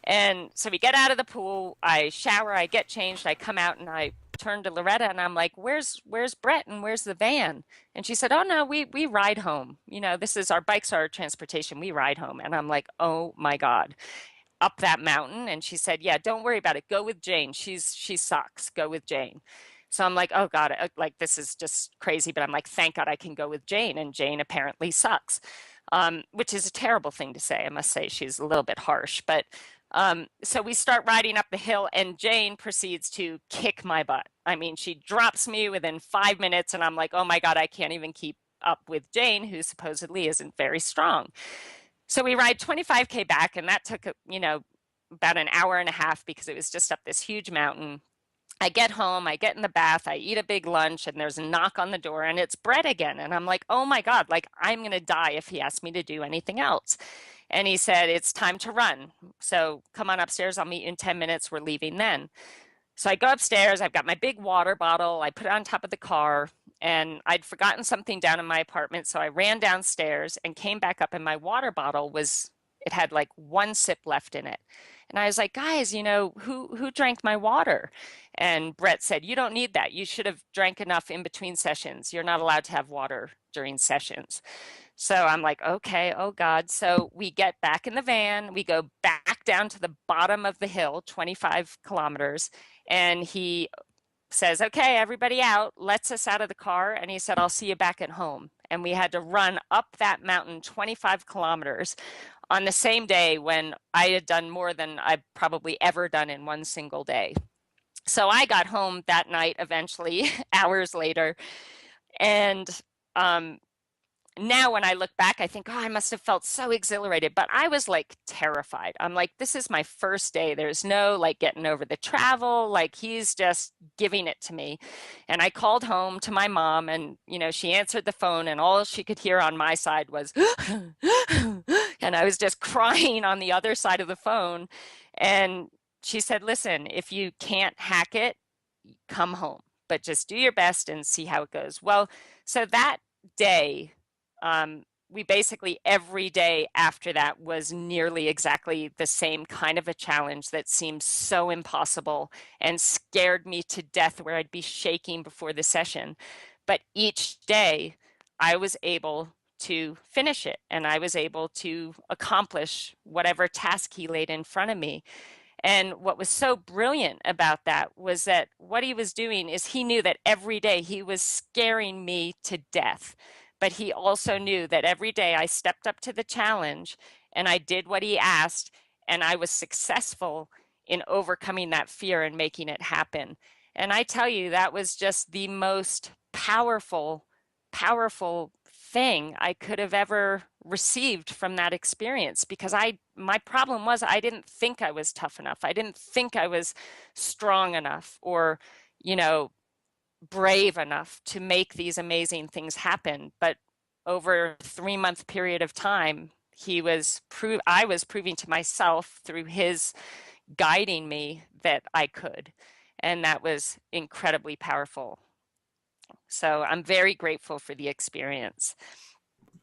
Speaker 3: And so we get out of the pool, I shower, I get changed, I come out and I turn to Loretta and I'm like, where's Brett and where's the van? And she said, "Oh no, we ride home. This is our bikes, our transportation. We ride home." And I'm like, oh my God, up that mountain. And she said, "Yeah, don't worry about it. Go with Jane. She sucks. Go with Jane." So I'm like, oh God, like this is just crazy. But I'm like, thank God I can go with Jane. And Jane apparently sucks, which is a terrible thing to say. I must say she's a little bit harsh. But so we start riding up the hill and Jane proceeds to kick my butt. I mean, she drops me within 5 minutes and I'm like, oh my God, I can't even keep up with Jane, who supposedly isn't very strong. So we ride 25K back and that took, about an hour and a half because it was just up this huge mountain. I get home, I get in the bath, I eat a big lunch, and there's a knock on the door, and it's Brett again. And I'm like, oh my God, like I'm going to die if he asks me to do anything else. And he said, it's time to run. So come on upstairs. I'll meet you in 10 minutes. We're leaving then. So I go upstairs. I've got my big water bottle. I put it on top of the car, and I'd forgotten something down in my apartment. So I ran downstairs and came back up, and my water bottle it had like one sip left in it. And I was like, guys, who drank my water? And Brett said, you don't need that. You should have drank enough in between sessions. You're not allowed to have water during sessions. So I'm like, okay, oh God. So we get back in the van, we go back down to the bottom of the hill, 25 kilometers, and he says, okay, everybody out, lets us out of the car. And he said, I'll see you back at home. And we had to run up that mountain 25 kilometers on the same day when I had done more than I've probably ever done in one single day. So I got home that night eventually, hours later. And now when I look back, I think, oh, I must have felt so exhilarated, but I was like terrified. I'm like, this is my first day. There's no like getting over the travel. Like he's just giving it to me. And I called home to my mom and, she answered the phone and all she could hear on my side was, and I was just crying on the other side of the phone. And she said, listen, if you can't hack it, come home, but just do your best and see how it goes. Well, so that day, we basically every day after that was nearly exactly the same kind of a challenge that seemed so impossible and scared me to death where I'd be shaking before the session. But each day I was able to finish it and I was able to accomplish whatever task he laid in front of me. And what was so brilliant about that was that what he was doing is he knew that every day he was scaring me to death. But he also knew that every day I stepped up to the challenge and I did what he asked and I was successful in overcoming that fear and making it happen. And I tell you, that was just the most powerful thing I could have ever received from that experience because my problem was I didn't think I was tough enough. I didn't think I was strong enough or, brave enough to make these amazing things happen. But over a 3-month period of time, I was proving to myself through his guiding me that I could. And that was incredibly powerful. So I'm very grateful for the experience.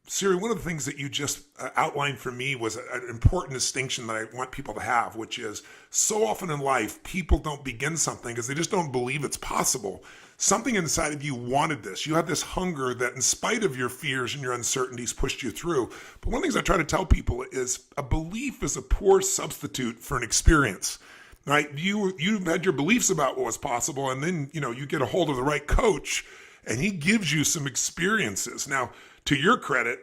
Speaker 1: Siri, one of the things that you just outlined for me was an important distinction that I want people to have, which is so often in life, people don't begin something because they just don't believe it's possible. Something inside of you wanted this. You had this hunger that in spite of your fears and your uncertainties pushed you through. But one of the things I try to tell people is a belief is a poor substitute for an experience. Right? You had your beliefs about what was possible, and then you get a hold of the right coach and he gives you some experiences. Now, to your credit,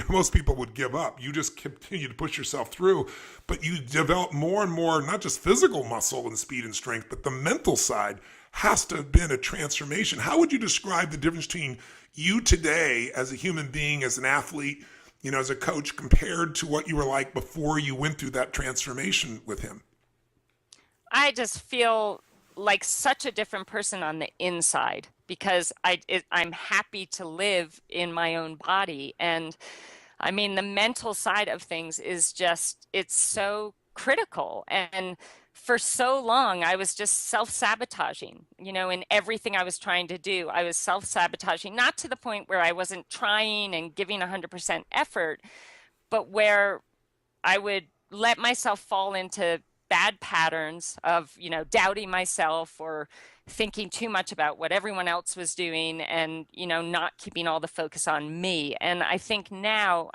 Speaker 1: most people would give up. You just continue to push yourself through, but you develop more and more, not just physical muscle and speed and strength, but the mental side has to have been a transformation. How would you describe the difference between you today as a human being, as an athlete, as a coach, compared to what you were like before you went through that transformation with him?
Speaker 3: I just feel like such a different person on the inside because I'm happy to live in my own body. And I mean, the mental side of things is it's so critical. And for so long, I was just self-sabotaging, in everything I was trying to do. I was self-sabotaging, not to the point where I wasn't trying and giving 100% effort, but where I would let myself fall into bad patterns of, doubting myself or thinking too much about what everyone else was doing and, not keeping all the focus on me. And I think now,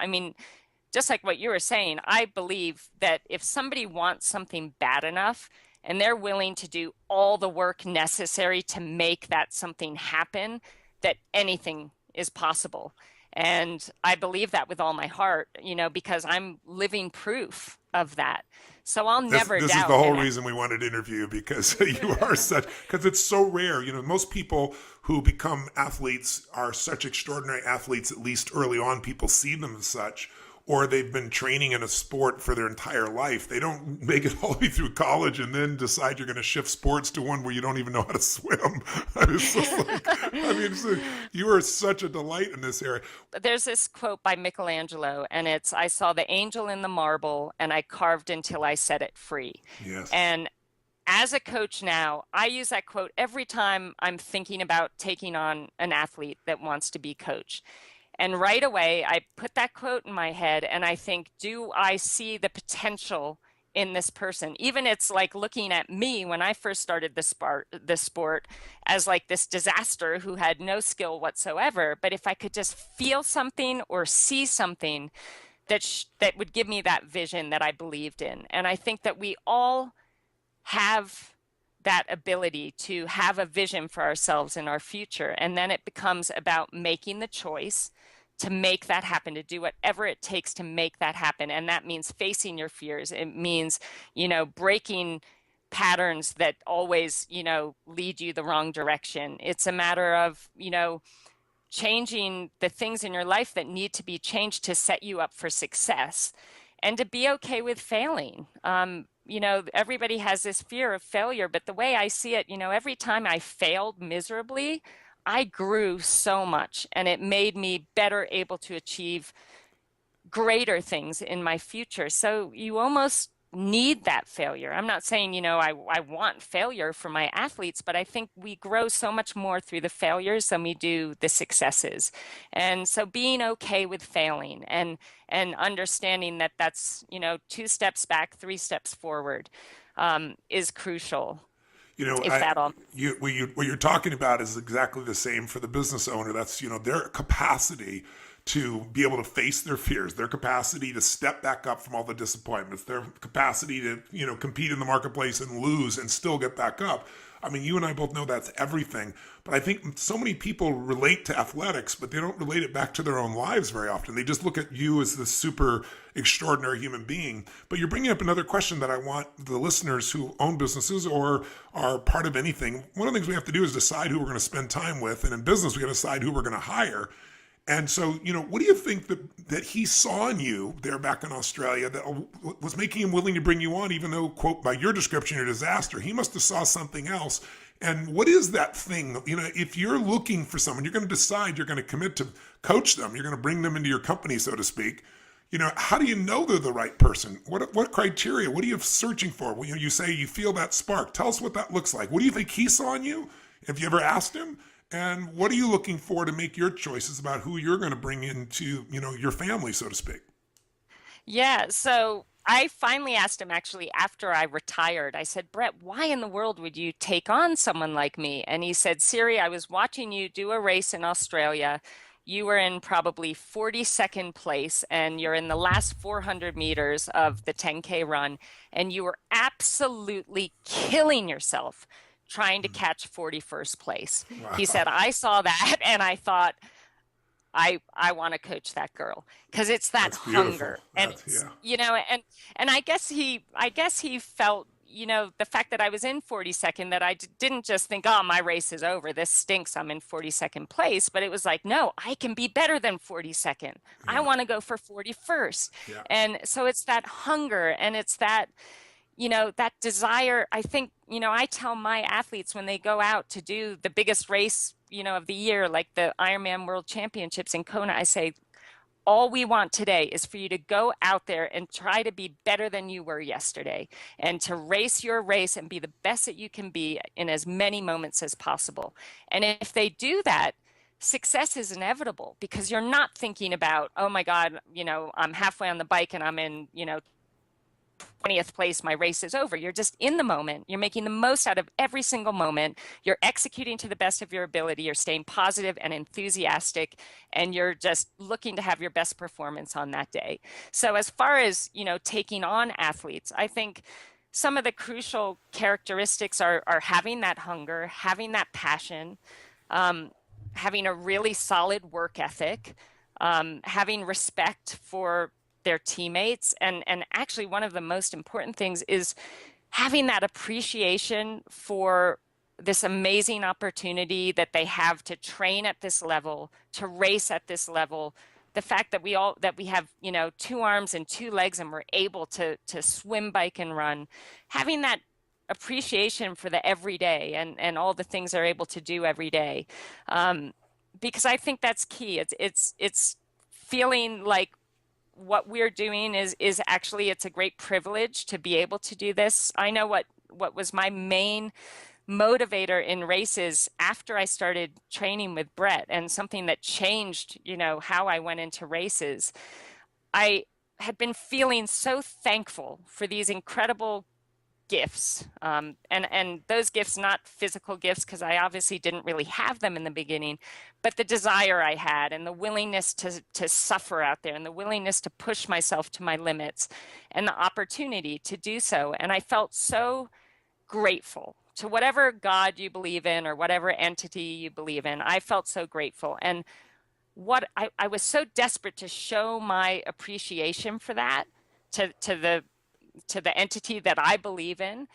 Speaker 3: just like what you were saying, I believe that if somebody wants something bad enough and they're willing to do all the work necessary to make that something happen, that anything is possible. And I believe that with all my heart, because I'm living proof of that. So I'll never doubt.
Speaker 1: This is the whole reason we wanted to interview you, because you are because it's so rare. Most people who become athletes are such extraordinary athletes, at least early on, people see them as such. or they've been training in a sport for their entire life. They don't make it all the way through college and then decide you're going to shift sports to one where you don't even know how to swim. It's just like, I mean, you are such a delight in this area.
Speaker 3: There's this quote by Michelangelo, and it's, I saw the angel in the marble and I carved until I set it free.
Speaker 1: Yes.
Speaker 3: And as a coach now, I use that quote every time I'm thinking about taking on an athlete that wants to be coached. And right away, I put that quote in my head and I think, do I see the potential in this person? Even it's like looking at me when I first started the sport as like this disaster who had no skill whatsoever. But if I could just feel something or see something that would give me that vision that I believed in. And I think that we all have that ability to have a vision for ourselves in our future. And then it becomes about making the choice to make that happen, to do whatever it takes to make that happen. And that means facing your fears. It means, breaking patterns that always, lead you the wrong direction. It's a matter of, changing the things in your life that need to be changed to set you up for success and to be okay with failing. Everybody has this fear of failure, but the way I see it, every time I failed miserably, I grew so much and it made me better able to achieve greater things in my future. So you almost need that failure. I'm not saying, I want failure for my athletes, but I think we grow so much more through the failures than we do the successes. And so being okay with failing and understanding that that's, 2 steps back, 3 steps forward, is crucial.
Speaker 1: What you're talking about is exactly the same for the business owner. That's, their capacity to be able to face their fears, their capacity to step back up from all the disappointments, their capacity to, compete in the marketplace and lose and still get back up. I mean, you and I both know that's everything. But I think so many people relate to athletics, but they don't relate it back to their own lives very often. They just look at you as this super extraordinary human being. But you're bringing up another question that I want the listeners who own businesses or are part of anything. One of the things we have to do is decide who we're going to spend time with. And in business, we got to decide who we're going to hire. And so, what do you think that he saw in you there back in Australia that was making him willing to bring you on, even though, quote, by your description, you're a disaster? He must have saw something else. And what is that thing? If you're looking for someone, you're going to decide you're going to commit to coach them. You're going to bring them into your company, so to speak. How do you know they're the right person? What criteria? What are you searching for? Well, you say you feel that spark. Tell us what that looks like. What do you think he saw in you? Have you ever asked him? And what are you looking for to make your choices about who you're going to bring into, your family, so to speak?
Speaker 3: Yeah, so I finally asked him actually after I retired. I said, Brett, why in the world would you take on someone like me? And he said, Siri, I was watching you do a race in Australia. You were in probably 42nd place and you're in the last 400 meters of the 10K run and you were absolutely killing yourself trying to catch 41st place. Wow. He said, I saw that and I thought, I want to coach that girl because it's that hunger. And and I guess he felt, the fact that I was in 42nd, that I didn't just think, oh, my race is over. This stinks. I'm in 42nd place. But it was like, no, I can be better than 42nd. Yeah. I want to go for 41st. Yeah. And so it's that hunger and it's that, that desire. I think, I tell my athletes when they go out to do the biggest race, of the year, like the Ironman World Championships in Kona, I say, all we want today is for you to go out there and try to be better than you were yesterday and to race your race and be the best that you can be in as many moments as possible. And if they do that, success is inevitable because you're not thinking about, oh my God, I'm halfway on the bike and I'm in, 20th place, my race is over. You're just in the moment. You're making the most out of every single moment. You're executing to the best of your ability. You're staying positive and enthusiastic, and you're just looking to have your best performance on that day. So as far as, taking on athletes, I think some of the crucial characteristics are having that hunger, having that passion, having a really solid work ethic, having respect for their teammates. And actually one of the most important things is having that appreciation for this amazing opportunity that they have to train at this level, to race at this level, the fact that we have, two arms and two legs and we're able to swim, bike, and run, having that appreciation for the everyday and all the things they're able to do every day. Because I think that's key. It's feeling like what we're doing is actually, it's a great privilege to be able to do this. I know what was my main motivator in races after I started training with Brett, and something that changed, how I went into races. I had been feeling so thankful for these incredible gifts, and those gifts, not physical gifts, because I obviously didn't really have them in the beginning, but the desire I had and the willingness to suffer out there and the willingness to push myself to my limits and the opportunity to do so. And I felt so grateful to whatever God you believe in or whatever entity you believe in. I felt so grateful. And what I was so desperate to show my appreciation for that to the entity that I believe in,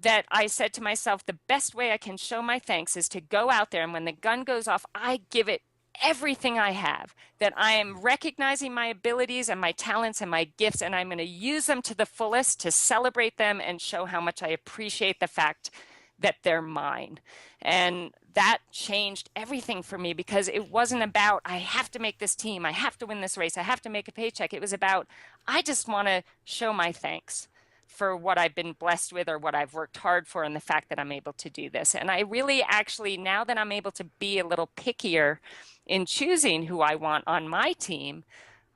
Speaker 3: that I said to myself, the best way I can show my thanks is to go out there, and when the gun goes off, I give it everything I have, that I am recognizing my abilities and my talents and my gifts, and I'm going to use them to the fullest to celebrate them and show how much I appreciate the fact that they're mine. And that changed everything for me, because it wasn't about, I have to make this team, I have to win this race, I have to make a paycheck. It was about, I just want to show my thanks for what I've been blessed with or what I've worked hard for, and the fact that I'm able to do this. And I really actually, now that I'm able to be a little pickier in choosing who I want on my team,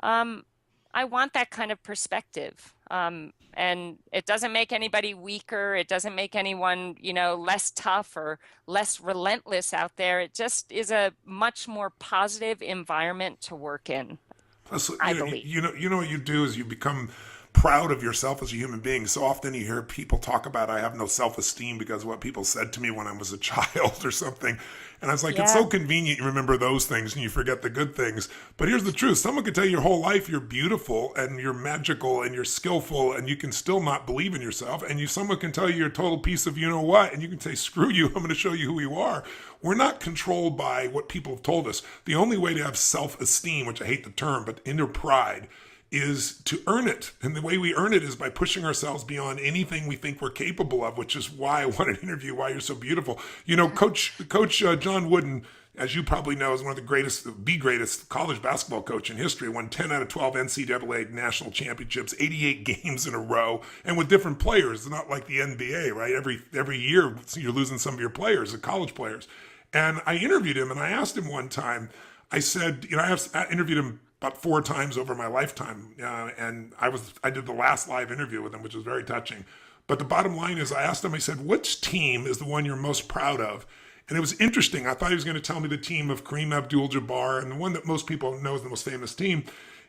Speaker 3: I want that kind of perspective. And it doesn't make anybody weaker. It doesn't make anyone, less tough or less relentless out there. It just is a much more positive environment to work in.
Speaker 1: Plus,
Speaker 3: I believe.
Speaker 1: You know what you do is you become proud of yourself as a human being. So often you hear people talk about, I have no self-esteem because of what people said to me when I was a child or something. And I was like, It's so convenient you remember those things and you forget the good things. But here's the truth. Someone could tell you your whole life you're beautiful and you're magical and you're skillful, and you can still not believe in yourself. And someone can tell you you're a total piece of you-know-what, and you can say, screw you, I'm going to show you who you are. We're not controlled by what people have told us. The only way to have self-esteem, which I hate the term, but inner pride, is to earn it. And the way we earn it is by pushing ourselves beyond anything we think we're capable of, which is why I wanted to interview Why You're So Beautiful. Coach John Wooden, as you probably know, is one of the greatest college basketball coach in history. Won 10 out of 12 NCAA national championships, 88 games in a row, and with different players. It's not like the NBA, right? Every year you're losing some of your players, the college players. And I interviewed him, and I asked him one time, I said, I interviewed him about 4 times over my lifetime. And I did the last live interview with him, which was very touching. But the bottom line is, I asked him, I said, which team is the one you're most proud of? And it was interesting. I thought he was going to tell me the team of Kareem Abdul-Jabbar, and the one that most people know is the most famous team.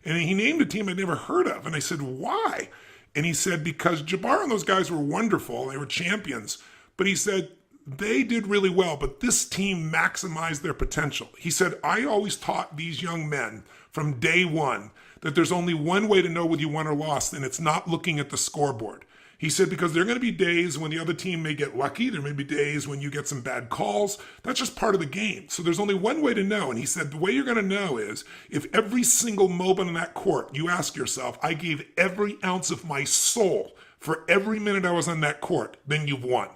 Speaker 1: And he named a team I'd never heard of. And I said, why? And he said, because Jabbar and those guys were wonderful. They were champions. But he said, they did really well, but this team maximized their potential. He said, I always taught these young men from day one that there's only one way to know whether you won or lost, and it's not looking at the scoreboard. He said, because there are going to be days when the other team may get lucky. There may be days when you get some bad calls. That's just part of the game. So there's only one way to know. And he said, the way you're going to know is if every single moment in that court, you ask yourself, I gave every ounce of my soul for every minute I was on that court, then you've won.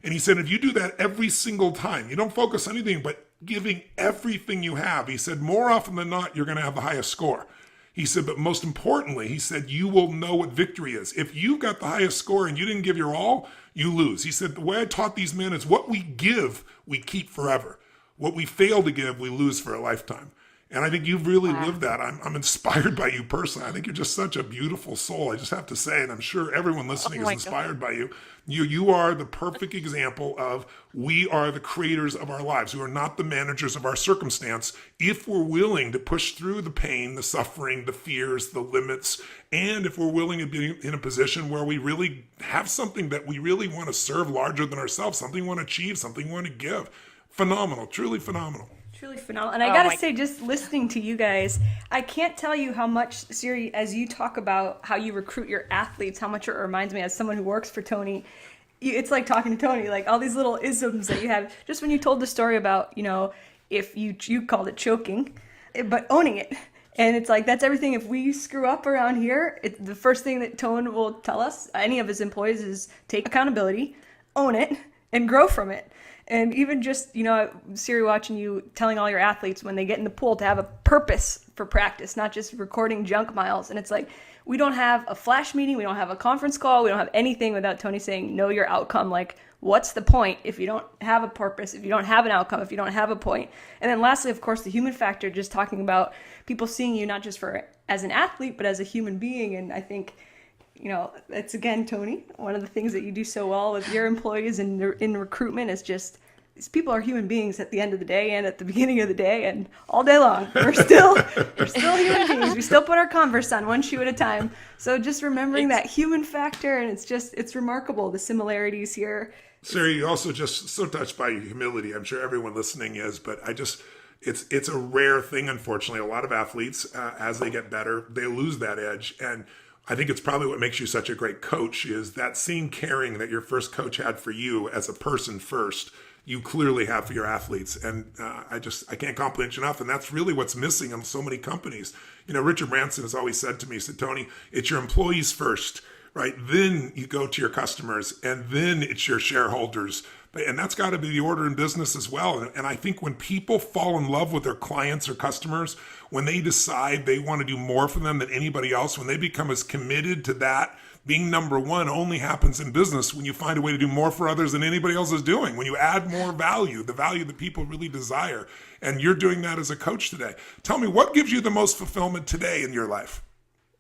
Speaker 1: And he said, if you do that every single time, you don't focus on anything but giving everything you have, he said, more often than not, you're going to have the highest score. He said, but most importantly, he said, you will know what victory is. If you got the highest score and you didn't give your all, you lose. He said, the way I taught these men is what we give, we keep forever. What we fail to give, we lose for a lifetime. And I think you've really lived that. I'm inspired by you personally. I think you're just such a beautiful soul. I just have to say, and I'm sure everyone listening is inspired by you. You are the perfect example of we are the creators of our lives. We are not the managers of our circumstance if we're willing to push through the pain, the suffering, the fears, the limits, and if we're willing to be in a position where we really have something that we really want to serve larger than ourselves, something we want to achieve, something we want to give. Phenomenal, truly phenomenal.
Speaker 2: Truly phenomenal. And I gotta say, just listening to you guys, I can't tell you how much, Siri, as you talk about how you recruit your athletes, how much it reminds me as someone who works for Tony. It's like talking to Tony, like all these little isms that you have. Just when you told the story about, if you called it choking, but owning it. And it's like, that's everything. If we screw up around here, the first thing that Tone will tell us, any of his employees, is take accountability, own it, and grow from it. And even just, Siri, watching you telling all your athletes when they get in the pool to have a purpose for practice, not just recording junk miles. And it's like, we don't have a flash meeting, we don't have a conference call, we don't have anything without Tony saying, know your outcome. Like, what's the point if you don't have a purpose, if you don't have an outcome, if you don't have a point? And then lastly, of course, the human factor, just talking about people seeing you not just as an athlete, but as a human being. And I think, it's again, Tony, one of the things that you do so well with your employees and in recruitment is just, these people are human beings at the end of the day and at the beginning of the day and all day long. We're still human beings. We still put our Converse on one shoe at a time. So just remembering that human factor, and it's remarkable, the similarities here.
Speaker 1: Sarah, you also just so touched by your humility. I'm sure everyone listening is, but it's a rare thing, unfortunately. A lot of athletes, as they get better, they lose that edge. And I think it's probably what makes you such a great coach is that same caring that your first coach had for you as a person first, you clearly have for your athletes. And I can't compliment you enough. And that's really what's missing in so many companies. Richard Branson has always said to me, he said, Tony, it's your employees first, right? Then you go to your customers, and then it's your shareholders. And that's got to be the order in business as well. And I think when people fall in love with their clients or customers, when they decide they want to do more for them than anybody else, when they become as committed to that, being number one only happens in business when you find a way to do more for others than anybody else is doing. When you add more value, the value that people really desire. And you're doing that as a coach today. Tell me, what gives you the most fulfillment today in your life?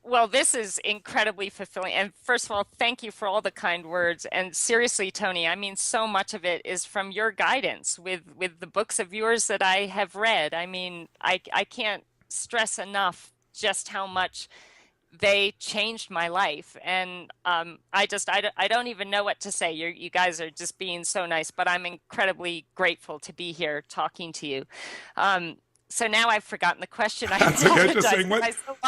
Speaker 3: Well, this is incredibly fulfilling. And first of all, thank you for all the kind words. And seriously, Tony, I mean, so much of it is from your guidance with the books of yours that I have read. I mean, I can't stress enough just how much they changed my life. And I don't even know what to say. You guys are just being so nice, but I'm incredibly grateful to be here talking to you. So now I've forgotten the question.
Speaker 1: That's okay. Just saying,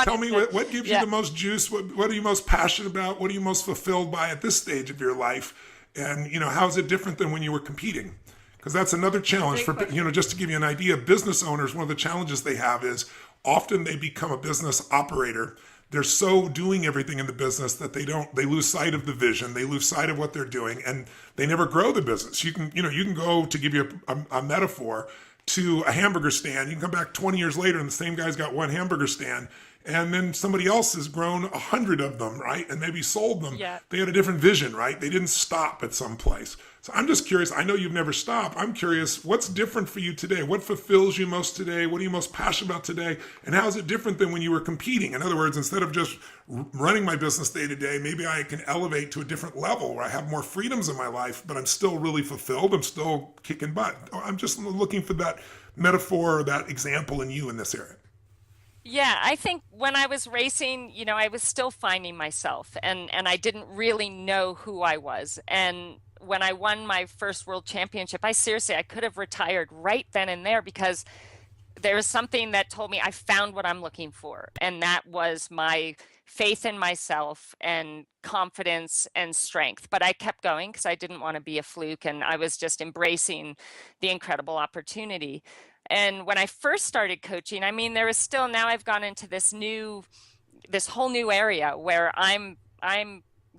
Speaker 1: tell me what gives you the most juice? What are you most passionate about? What are you most fulfilled by at this stage of your life? And, how is it different than when you were competing? Because that's another challenge for, just to give you an idea, business owners, one of the challenges they have is often they become a business operator. They're so doing everything in the business that they lose sight of the vision. They lose sight of what they're doing, and they never grow the business. You can go, to give you a metaphor, to a hamburger stand. You can come back 20 years later and the same guy's got one hamburger stand, and then somebody else has grown 100 of them, right? And maybe sold them.
Speaker 3: Yeah.
Speaker 1: They had a different vision, right? They didn't stop at some place. So I'm just curious. I know you've never stopped. I'm curious, what's different for you today? What fulfills you most today? What are you most passionate about today? And how is it different than when you were competing? In other words, instead of just running my business day to day, maybe I can elevate to a different level where I have more freedoms in my life, but I'm still really fulfilled. I'm still kicking butt. I'm just looking for that metaphor or that example in you in this area.
Speaker 3: Yeah, I think when I was racing, I was still finding myself and I didn't really know who I was. And when I won my first world championship, I could have retired right then and there because there was something that told me I found what I'm looking for. And that was my faith in myself and confidence and strength. But I kept going because I didn't want to be a fluke and I was just embracing the incredible opportunity. And when I first started coaching, I mean, there was still, now I've gone into this whole new area where I'm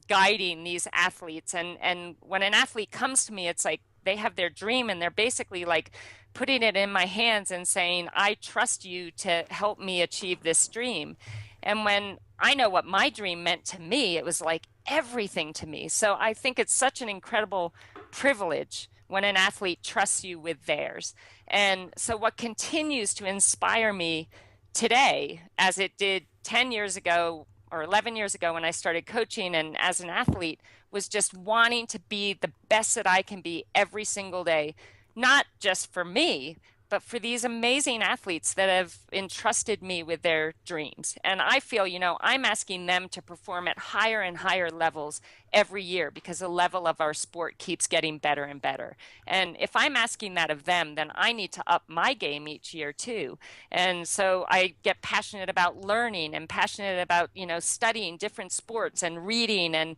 Speaker 3: guiding these athletes. And when an athlete comes to me, it's like they have their dream and they're basically like putting it in my hands and saying, I trust you to help me achieve this dream. And when I know what my dream meant to me, it was like everything to me. So I think it's such an incredible privilege when an athlete trusts you with theirs. And so what continues to inspire me today, as it did 10 years ago or 11 years ago when I started coaching and as an athlete, was just wanting to be the best that I can be every single day, not just for me, but for these amazing athletes that have entrusted me with their dreams. And I feel, I'm asking them to perform at higher and higher levels every year because the level of our sport keeps getting better and better. And if I'm asking that of them, then I need to up my game each year too. And so I get passionate about learning and passionate about, studying different sports and reading and,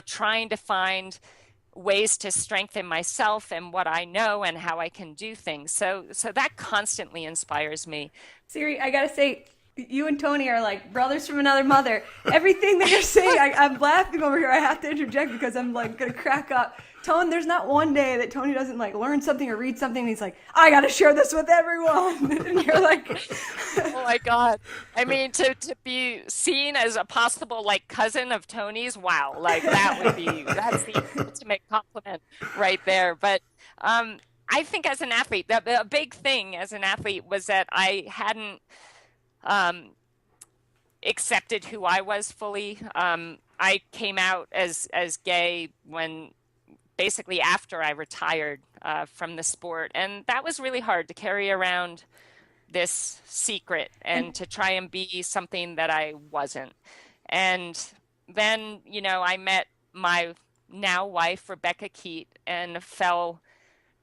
Speaker 3: trying to find ways to strengthen myself and what I know and how I can do things. So that constantly inspires me.
Speaker 2: Siri, I gotta say, You and Tony are like brothers from another mother. Everything that you're saying, I'm laughing over here. I have to interject because I'm like gonna crack up. Tone, there's not one day that Tony doesn't like learn something or read something and he's like, I gotta share this with everyone. And you're like,
Speaker 3: Oh my God. I mean, to be seen as a possible like cousin of Tony's, wow, like that's the ultimate compliment right there. But I think as an athlete, the big thing as an athlete was that I hadn't um, accepted who I was fully. I came out as gay when basically after I retired from the sport, and that was really hard to carry around this secret and to try and be something that I wasn't. And then, I met my now wife, Rebecca Keat, and fell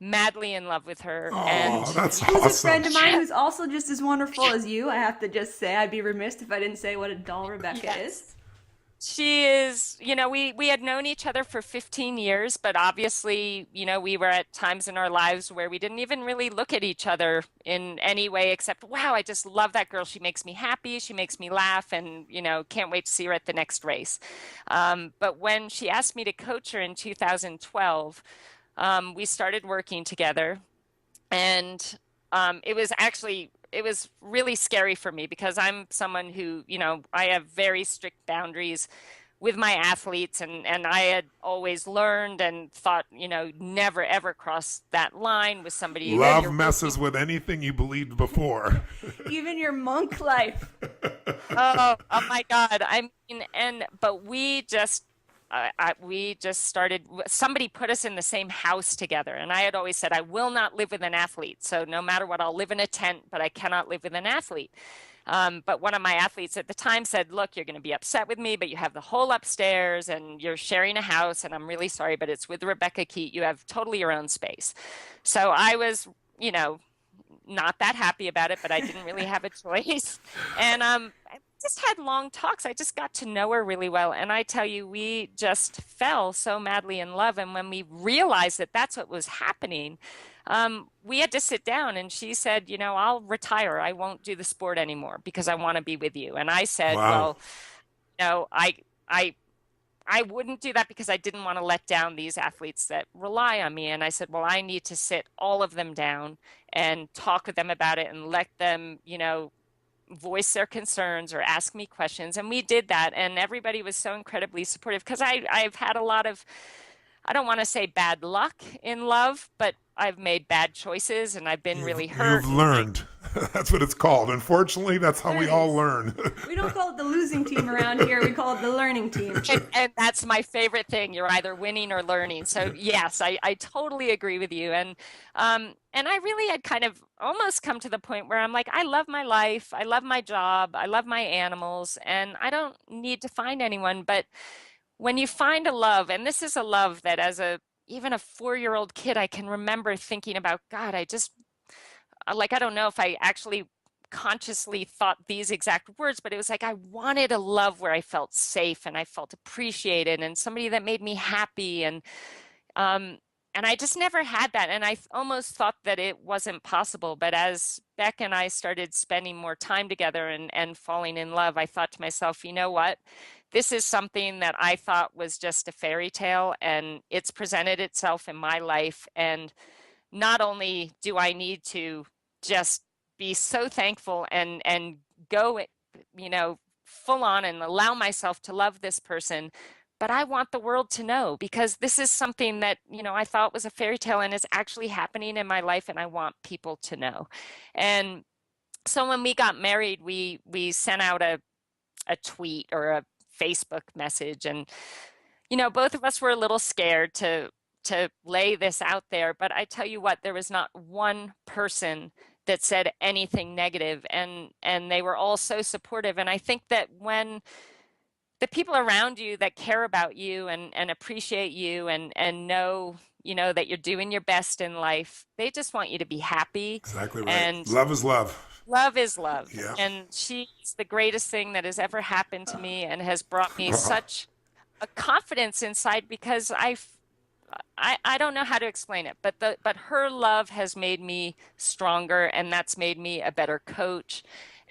Speaker 3: madly in love with her. And
Speaker 1: Oh, that's
Speaker 2: who's a
Speaker 1: awesome.
Speaker 2: friend of mine who's also just as wonderful as you. I have to just say, I'd be remiss if I didn't say what a doll Rebecca is.
Speaker 3: yes, she is, we had known each other for 15 years, but obviously, we were at times in our lives where we didn't even really look at each other in any way except, wow, I just love that girl. She makes me happy. She makes me laugh and, can't wait to see her at the next race. But when she asked me to coach her in 2012, we started working together. And it was really scary for me because I'm someone who, I have very strict boundaries with my athletes, and I had always learned and thought, never ever cross that line with somebody that
Speaker 1: Love
Speaker 3: you're
Speaker 1: messes
Speaker 3: working.
Speaker 1: with anything you believed before.
Speaker 2: Even your monk life.
Speaker 3: Oh my God. I mean, but we just started, somebody put us in the same house together. And I had always said, I will not live with an athlete. So no matter what, I'll live in a tent, but I cannot live with an athlete. But one of my athletes at the time said, look, you're going to be upset with me, but you have the whole upstairs and you're sharing a house. And I'm really sorry, but it's with Rebecca Keat. You have totally your own space. So I was, not that happy about it, but I didn't really have a choice. And I just had long talks. I just got to know her really well. And I tell you, we just fell so madly in love. And when we realized that that's what was happening, we had to sit down and she said, I'll retire. I won't do the sport anymore because I want to be with you. And I said,
Speaker 1: Wow.
Speaker 3: well, no, I wouldn't do that because I didn't want to let down these athletes that rely on me. And I said, well, I need to sit all of them down and talk with them about it and let them, voice their concerns or ask me questions. And we did that. And everybody was so incredibly supportive because I've had a lot of, I don't want to say bad luck in love, but I've made bad choices and I've been really hurt.
Speaker 1: You've learned. That's what it's called. Unfortunately, that's how we all learn.
Speaker 2: We don't call it the losing team around here. We call it the learning team.
Speaker 3: And that's my favorite thing. You're either winning or learning. So yes, I totally agree with you. And I really had kind of almost come to the point where I'm like, I love my life, I love my job, I love my animals, and I don't need to find anyone. But when you find a love, and this is a love that as even a 4-year-old kid, I can remember thinking about, God, I don't know if I actually consciously thought these exact words, but it was like I wanted a love where I felt safe and I felt appreciated and somebody that made me happy. Um, and I just never had that. And I almost thought that it wasn't possible. But as Beck and I started spending more time together and falling in love, I thought to myself, you know what? This is something that I thought was just a fairy tale, and it's presented itself in my life. And not only do I need to just be so thankful and go, full on and allow myself to love this person, but I want the world to know because this is something that, I thought was a fairy tale and is actually happening in my life, and I want people to know. And so when we got married, we sent out a tweet or a Facebook message, and both of us were a little scared to lay this out there, but I tell you what, there was not one person that said anything negative, and they were all so supportive. And I think that when the people around you that care about you and appreciate you and know, that you're doing your best in life, they just want you to be happy.
Speaker 1: Exactly right.
Speaker 3: And
Speaker 1: Love is love.
Speaker 3: love is love.
Speaker 1: Yeah.
Speaker 3: And she's the greatest thing that has ever happened to me and has brought me such a confidence inside because I don't know how to explain it, but her love has made me stronger, and that's made me a better coach.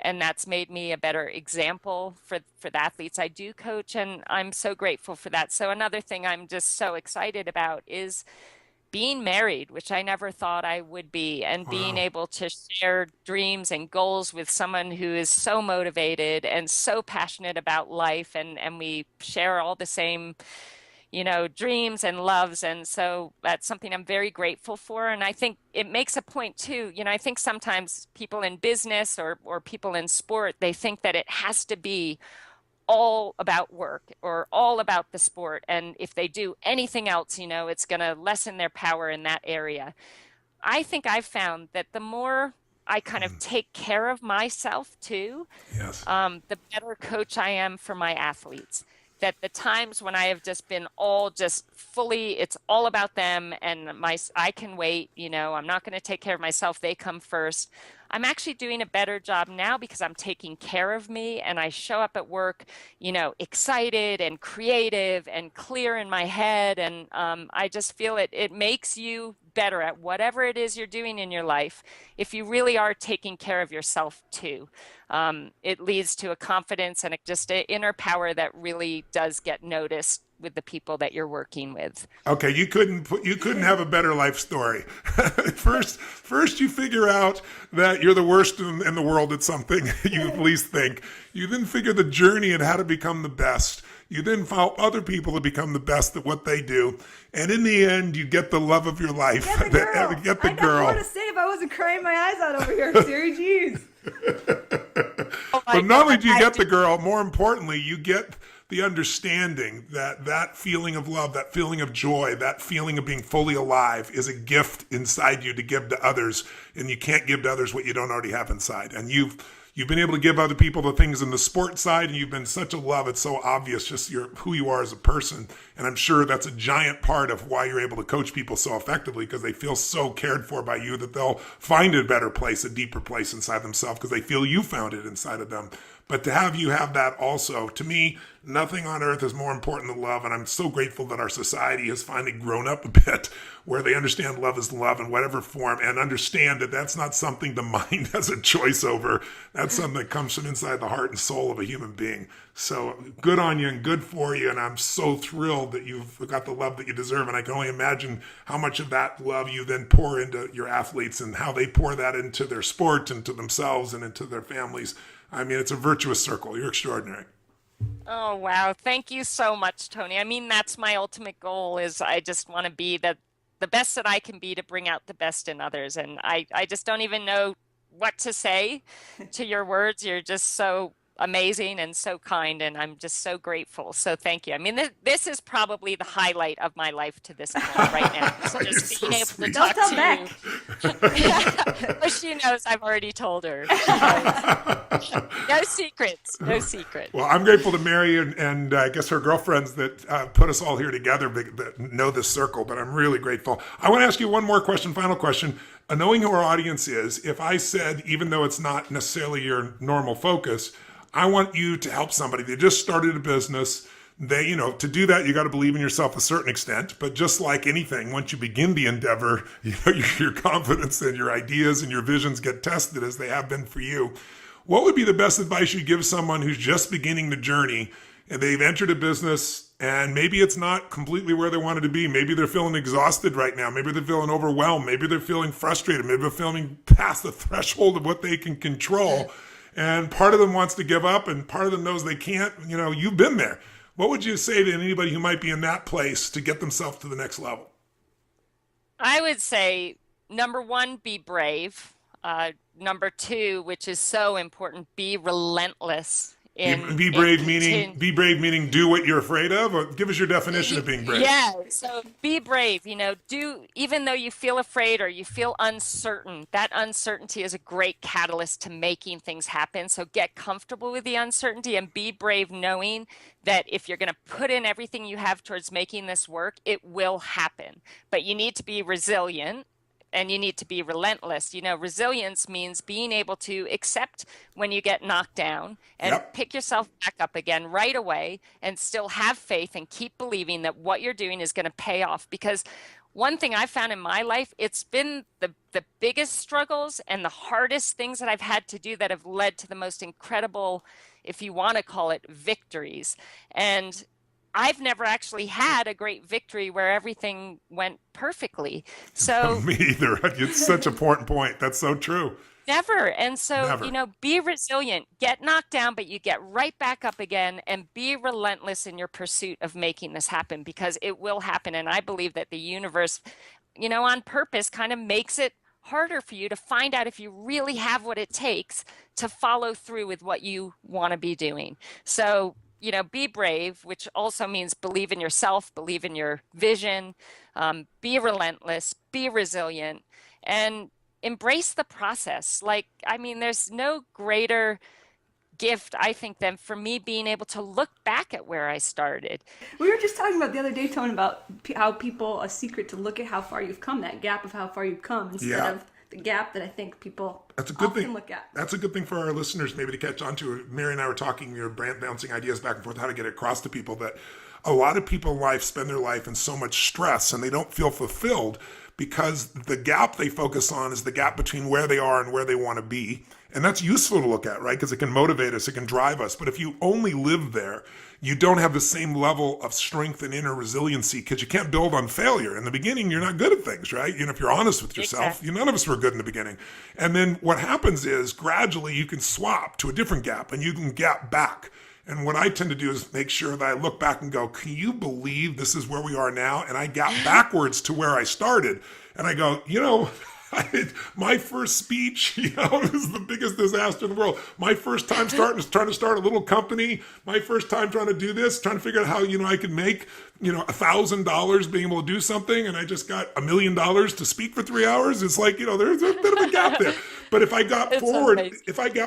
Speaker 3: and that's made me a better example for the athletes I do coach, and I'm so grateful for that. So another thing I'm just so excited about is being married, which I never thought I would be, and being
Speaker 1: Wow.
Speaker 3: able to share dreams and goals with someone who is so motivated and so passionate about life, and we share all the same, dreams and loves. And so that's something I'm very grateful for. And I think it makes a point too. I think sometimes people in business or people in sport, they think that it has to be all about work or all about the sport. And if they do anything else, it's going to lessen their power in that area. I think I've found that the more I kind of take care of myself too,
Speaker 1: Yes.
Speaker 3: the better coach I am for my athletes. That the times when I have just been all just fully, it's all about them and I can wait, I'm not going to take care of myself. They come first. I'm actually doing a better job now because I'm taking care of me and I show up at work, excited and creative and clear in my head. And I just feel it makes you better at whatever it is you're doing in your life if you really are taking care of yourself too. It leads to a confidence and just an inner power that really does get noticed with the people that you're working with.
Speaker 1: Okay, you couldn't have a better life story. First you figure out that you're the worst in the world at something you at least think. You then figure the journey and how to become the best. You then follow other people to become the best at what they do. And in the end, you get the love of your life.
Speaker 2: Get the girl.
Speaker 1: Get the
Speaker 2: I got
Speaker 1: girl.
Speaker 2: more to say if I wasn't crying my eyes out over here, Siri. Jeez.
Speaker 3: Oh
Speaker 1: But not only do you get the girl, more importantly, you get the understanding that that feeling of love, that feeling of joy, that feeling of being fully alive is a gift inside you to give to others. And you can't give to others what you don't already have inside. And you've been able to give other people the things in the sport side, and you've been such a love. It's so obvious just who you are as a person. And I'm sure that's a giant part of why you're able to coach people so effectively, because they feel so cared for by you that they'll find a better place, a deeper place inside themselves because they feel you found it inside of them. But to have you have that also, to me, nothing on earth is more important than love. And I'm so grateful that our society has finally grown up a bit where they understand love is love in whatever form and understand that that's not something the mind has a choice over. That's something that comes from inside the heart and soul of a human being. So good on you and good for you. And I'm so thrilled that you've got the love that you deserve. And I can only imagine how much of that love you then pour into your athletes and how they pour that into their sport and to themselves and into their families. I mean, it's a virtuous circle. You're extraordinary.
Speaker 3: Oh, wow. Thank you so much, Tony. I mean, that's my ultimate goal is I just want to be the best that I can be to bring out the best in others. And I just don't even know what to say to your words. You're just so amazing and so kind, and I'm just so grateful. So thank you. I mean, this is probably the highlight of my life to this point right now. So just being able
Speaker 1: sweet.
Speaker 3: to talk
Speaker 2: Don't
Speaker 3: to
Speaker 2: tell
Speaker 3: you. But she knows I've already told her. No secrets. No secrets.
Speaker 1: Well, I'm grateful to Mary and I guess her girlfriends that put us all here together that know this circle, but I'm really grateful. I want to ask you one more question, final question. Knowing who our audience is, if I said, even though it's not necessarily your normal focus, I want you to help somebody. They just started a business. To do that, you got to believe in yourself a certain extent. But just like anything, once you begin the endeavor, your confidence and your ideas and your visions get tested as they have been for you. What would be the best advice you give someone who's just beginning the journey and they've entered a business and maybe it's not completely where they wanted to be? Maybe they're feeling exhausted right now. Maybe they're feeling overwhelmed. Maybe they're feeling frustrated. Maybe they're feeling past the threshold of what they can control. And part of them wants to give up and part of them knows they can't. You've been there. What would you say to anybody who might be in that place to get themselves to the next level?
Speaker 3: I would say, number one, be brave. Number two, which is so important, be relentless.
Speaker 1: Be brave meaning do what you're afraid of, or give us your definition of being brave.
Speaker 3: Yeah, so be brave, even though you feel afraid or you feel uncertain, that uncertainty is a great catalyst to making things happen. So get comfortable with the uncertainty and be brave, knowing that if you're going to put in everything you have towards making this work, it will happen. But you need to be resilient. And you need to be relentless. Resilience means being able to accept when you get knocked down and pick yourself back up again right away and still have faith and keep believing that what you're doing is going to pay off. Because one thing I've found in my life, it's been the biggest struggles and the hardest things that I've had to do that have led to the most incredible, if you want to call it, victories. And I've never actually had a great victory where everything went perfectly. So
Speaker 1: Me either. It's such an important point. That's so true.
Speaker 3: never. And so,
Speaker 1: Never.
Speaker 3: be resilient, get knocked down, but you get right back up again and be relentless in your pursuit of making this happen because it will happen. And I believe that the universe, on purpose kind of makes it harder for you to find out if you really have what it takes to follow through with what you want to be doing. So, be brave, which also means believe in yourself, believe in your vision, be relentless, be resilient, and embrace the process. There's no greater gift, I think, than for me being able to look back at where I started.
Speaker 2: We were just talking about the other day, Tone, about how people, a secret to look at how far you've come, that gap of how far you've come, instead of the gap that I think people
Speaker 1: That's a good
Speaker 2: often
Speaker 1: thing.
Speaker 2: look at.
Speaker 1: That's a good thing for our listeners maybe to catch on to. Mary and I were talking, brand bouncing ideas back and forth, how to get it across to people, that a lot of people in life spend their life in so much stress and they don't feel fulfilled because the gap they focus on is the gap between where they are and where they want to be. And that's useful to look at, right? Because it can motivate us, it can drive us. But if you only live there, you don't have the same level of strength and inner resiliency because you can't build on failure. In the beginning, you're not good at things, right? If you're honest with yourself,
Speaker 3: Exactly.
Speaker 1: none of us were good in the beginning. And then what happens is gradually you can swap to a different gap and you can gap back. And what I tend to do is make sure that I look back and go, can you believe this is where we are now? And I gap backwards to where I started. And I go, my first speech, was the biggest disaster in the world. My first time trying to start a little company. My first time trying to do this, trying to figure out how, I could make, $1,000 being able to do something. And I just got $1 million to speak for 3 hours. It's like, there's a bit of a gap there. But if I got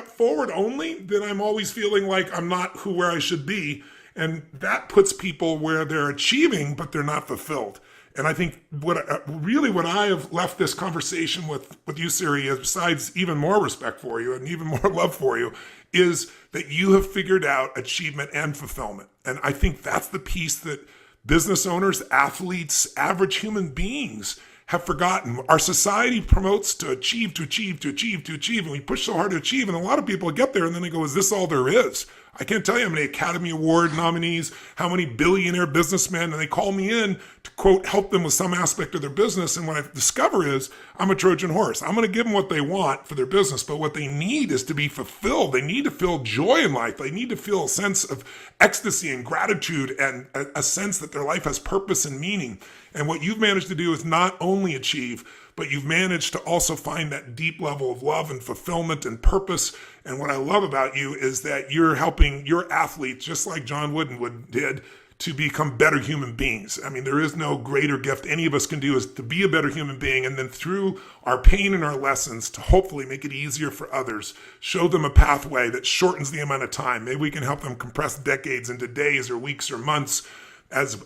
Speaker 1: forward only, then I'm always feeling like I'm not where I should be. And that puts people where they're achieving, but they're not fulfilled. And I think what I have left this conversation with you, Siri, is, besides even more respect for you and even more love for you, is that you have figured out achievement and fulfillment. And I think that's the piece that business owners, athletes, average human beings have forgotten. Our society promotes to achieve, and we push so hard to achieve. And a lot of people get there and then they go, is this all there is? I can't tell you how many Academy Award nominees, how many billionaire businessmen, and they call me in to, quote, help them with some aspect of their business. And what I discover is I'm a Trojan horse. I'm going to give them what they want for their business, but what they need is to be fulfilled. They need to feel joy in life. They need to feel a sense of ecstasy and gratitude and a sense that their life has purpose and meaning. And what you've managed to do is not only achieve, but you've managed to also find that deep level of love and fulfillment and purpose. And what I love about you is that you're helping your athletes, just like John Wooden did, to become better human beings. I mean, there is no greater gift any of us can do is to be a better human being, and then through our pain and our lessons to hopefully make it easier for others, show them a pathway that shortens the amount of time. Maybe we can help them compress decades into days or weeks or months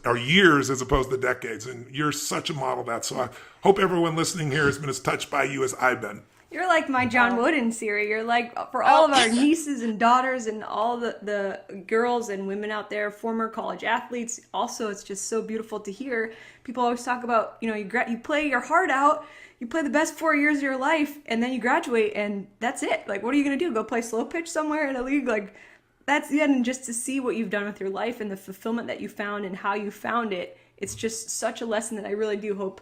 Speaker 1: or years as opposed to decades. And you're such a model of that. So I hope everyone listening here has been as touched by you as I've been.
Speaker 2: You're like my John Wooden, Siri. You're like, for all of our nieces and daughters and all the girls and women out there, former college athletes. Also, it's just so beautiful to hear. People always talk about, you play your heart out, you play the best 4 years of your life, and then you graduate, and that's it. Like, what are you going to do? Go play slow pitch somewhere in a league? Like, that's the end. And just to see what you've done with your life and the fulfillment that you found and how you found it, it's just such a lesson that I really do hope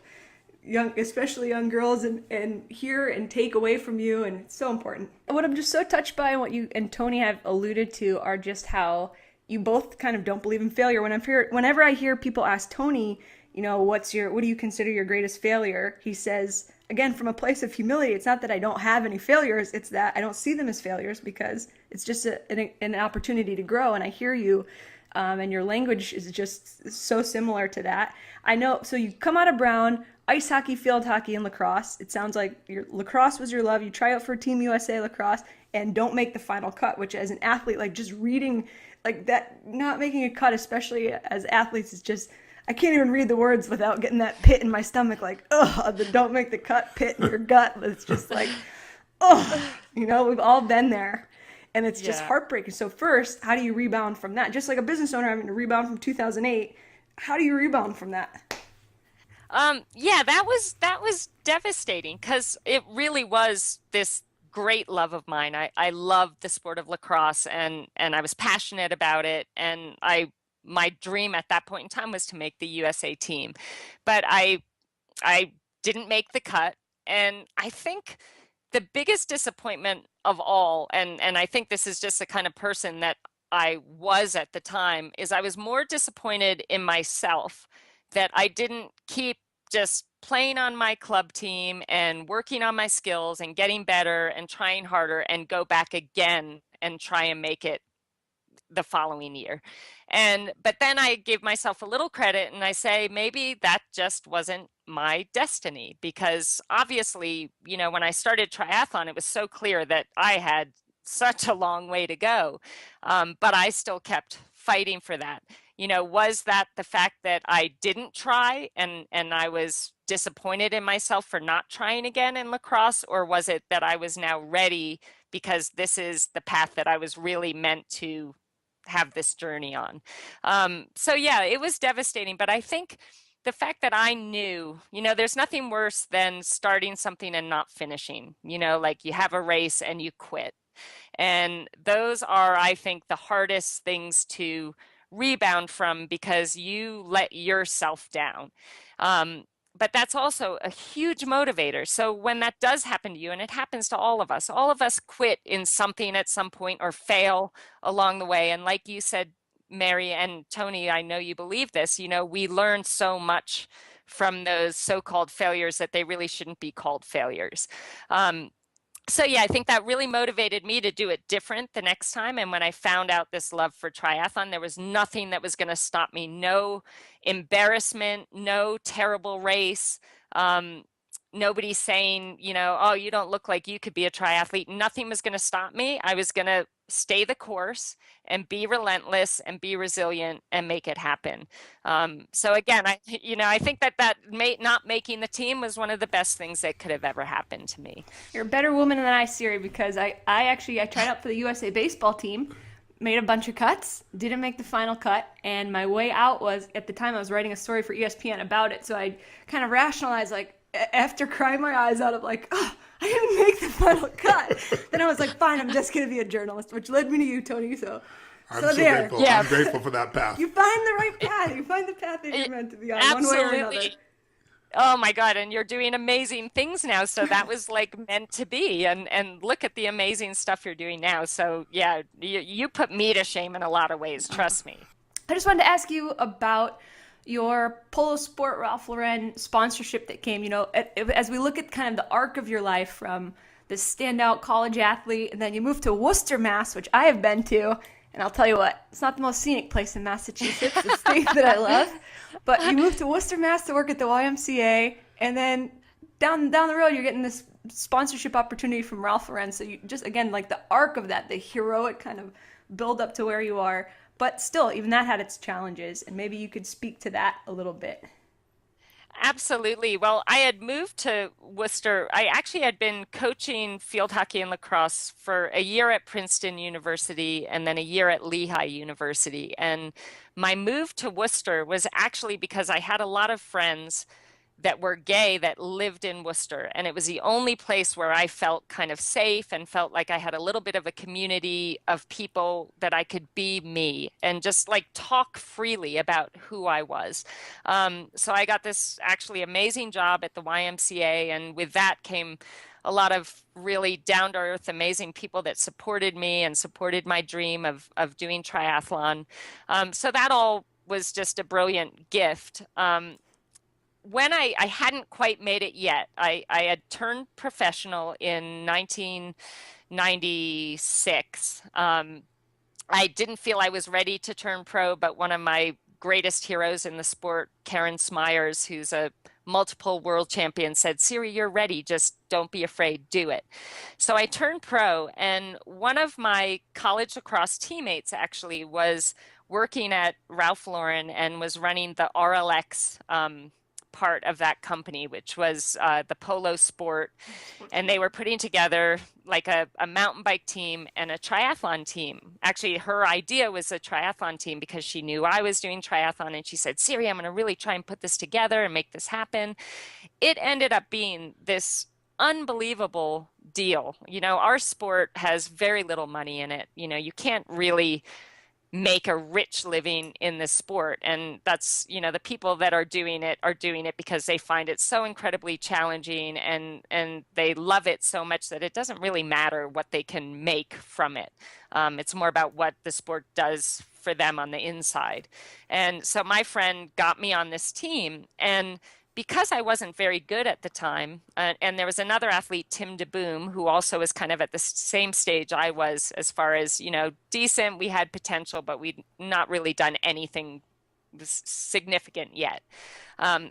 Speaker 2: especially young girls and hear and take away from you, and it's so important. What I'm just so touched by and what you and Tony have alluded to are just how you both kind of don't believe in failure. Whenever I hear people ask Tony, what do you consider your greatest failure? He says, again, from a place of humility, it's not that I don't have any failures, it's that I don't see them as failures because it's just an opportunity to grow. And I hear you, and your language is just so similar to that. I know, so you come out of Brown, ice hockey, field hockey, and lacrosse. It sounds like lacrosse was your love. You try out for Team USA lacrosse and don't make the final cut, which as an athlete, like just reading like that, not making a cut, especially as athletes, is just, I can't even read the words without getting that pit in my stomach, like, the don't make the cut pit in your gut. It's just like, we've all been there. And it's just heartbreaking. So first, how do you rebound from that? Just like a business owner having to rebound from 2008, how do you rebound from that?
Speaker 3: Yeah, that was devastating because it really was this great love of mine. I loved the sport of lacrosse and I was passionate about it and I my dream at that point in time was to make the USA team. But I didn't make the cut and I think the biggest disappointment of all, and I think this is just the kind of person that I was at the time, is I was more disappointed in myself that I didn't keep just playing on my club team and working on my skills and getting better and trying harder and go back again and try and make it the following year. But then I give myself a little credit and I say maybe that just wasn't my destiny because obviously, when I started triathlon, it was so clear that I had such a long way to go. But I still kept fighting for that. Was that the fact that I didn't try and I was disappointed in myself for not trying again in lacrosse, or was it that I was now ready because this is the path that I was really meant to have this journey on. So yeah, it was devastating, but I think the fact that I knew, there's nothing worse than starting something and not finishing, like you have a race and you quit. And those are, I think, the hardest things to rebound from because you let yourself down. But that's also a huge motivator. So when that does happen to you, and it happens to all of us quit in something at some point or fail along the way. And like you said, Mary and Tony, I know you believe this, we learn so much from those so-called failures that they really shouldn't be called failures. So yeah, I think that really motivated me to do it different the next time. And when I found out this love for triathlon, there was nothing that was going to stop me. No embarrassment, no terrible race. Nobody saying, oh, you don't look like you could be a triathlete. Nothing was going to stop me. I was going to stay the course and be relentless and be resilient and make it happen. So again, I think that not making the team was one of the best things that could have ever happened to me.
Speaker 2: You're a better woman than I, Siri, because I tried out for the USA baseball team, made a bunch of cuts, didn't make the final cut, and my way out was, at the time I was writing a story for ESPN about it, so I kind of rationalized, like, after crying my eyes out of like, oh, I didn't make the final cut. Then I was like, fine, I'm just going to be a journalist, which led me to you, Tony,
Speaker 1: I'm so
Speaker 2: there.
Speaker 1: grateful.
Speaker 3: Yeah.
Speaker 1: I'm grateful for that path.
Speaker 2: You find the right path. You find the path that you're meant to be on,
Speaker 3: Absolutely.
Speaker 2: one way or another.
Speaker 3: Oh my God, and you're doing amazing things now. So that was like meant to be. And look at the amazing stuff you're doing now. So yeah, you put me to shame in a lot of ways, trust me.
Speaker 2: I just wanted to ask you about your Polo Sport Ralph Lauren sponsorship that came, as we look at kind of the arc of your life from this standout college athlete, and then you moved to Worcester, Mass, which I have been to, and I'll tell you what, it's not the most scenic place in Massachusetts, the state that I love, but you moved to Worcester, Mass to work at the YMCA, and then down the road you're getting this sponsorship opportunity from Ralph Lauren, so you just, again, like the arc of that, the heroic kind of build up to where you are. But still, even that had its challenges, and maybe you could speak to that a little bit.
Speaker 3: Absolutely. Well, I had moved to Worcester. I actually had been coaching field hockey and lacrosse for a year at Princeton University and then a year at Lehigh University. And my move to Worcester was actually because I had a lot of friends that were gay that lived in Worcester. And it was the only place where I felt kind of safe and felt like I had a little bit of a community of people that I could be me and just like talk freely about who I was. So I got this actually amazing job at the YMCA. And with that came a lot of really down to earth, amazing people that supported me and supported my dream of doing triathlon. So that all was just a brilliant gift. When I hadn't quite made it yet. I had turned professional in 1996. I didn't feel I was ready to turn pro, but one of my greatest heroes in the sport, Karen Smyers, who's a multiple world champion, said, Siri, you're ready. Just don't be afraid. Do it. So I turned pro, and one of my college lacrosse teammates actually was working at Ralph Lauren and was running the RLX part of that company, which was the polo sport. And they were putting together like a mountain bike team and a triathlon team. Actually, her idea was a triathlon team because she knew I was doing triathlon. And she said, Siri, I'm going to really try and put this together and make this happen. It ended up being this unbelievable deal. Our sport has very little money in it. You can't really make a rich living in this sport. And that's, the people that are doing it because they find it so incredibly challenging and they love it so much that it doesn't really matter what they can make from it. It's more about what the sport does for them on the inside. And so my friend got me on this team, and because I wasn't very good at the time, and there was another athlete, Tim DeBoom, who also was kind of at the same stage I was as far as, decent, we had potential, but we'd not really done anything significant yet.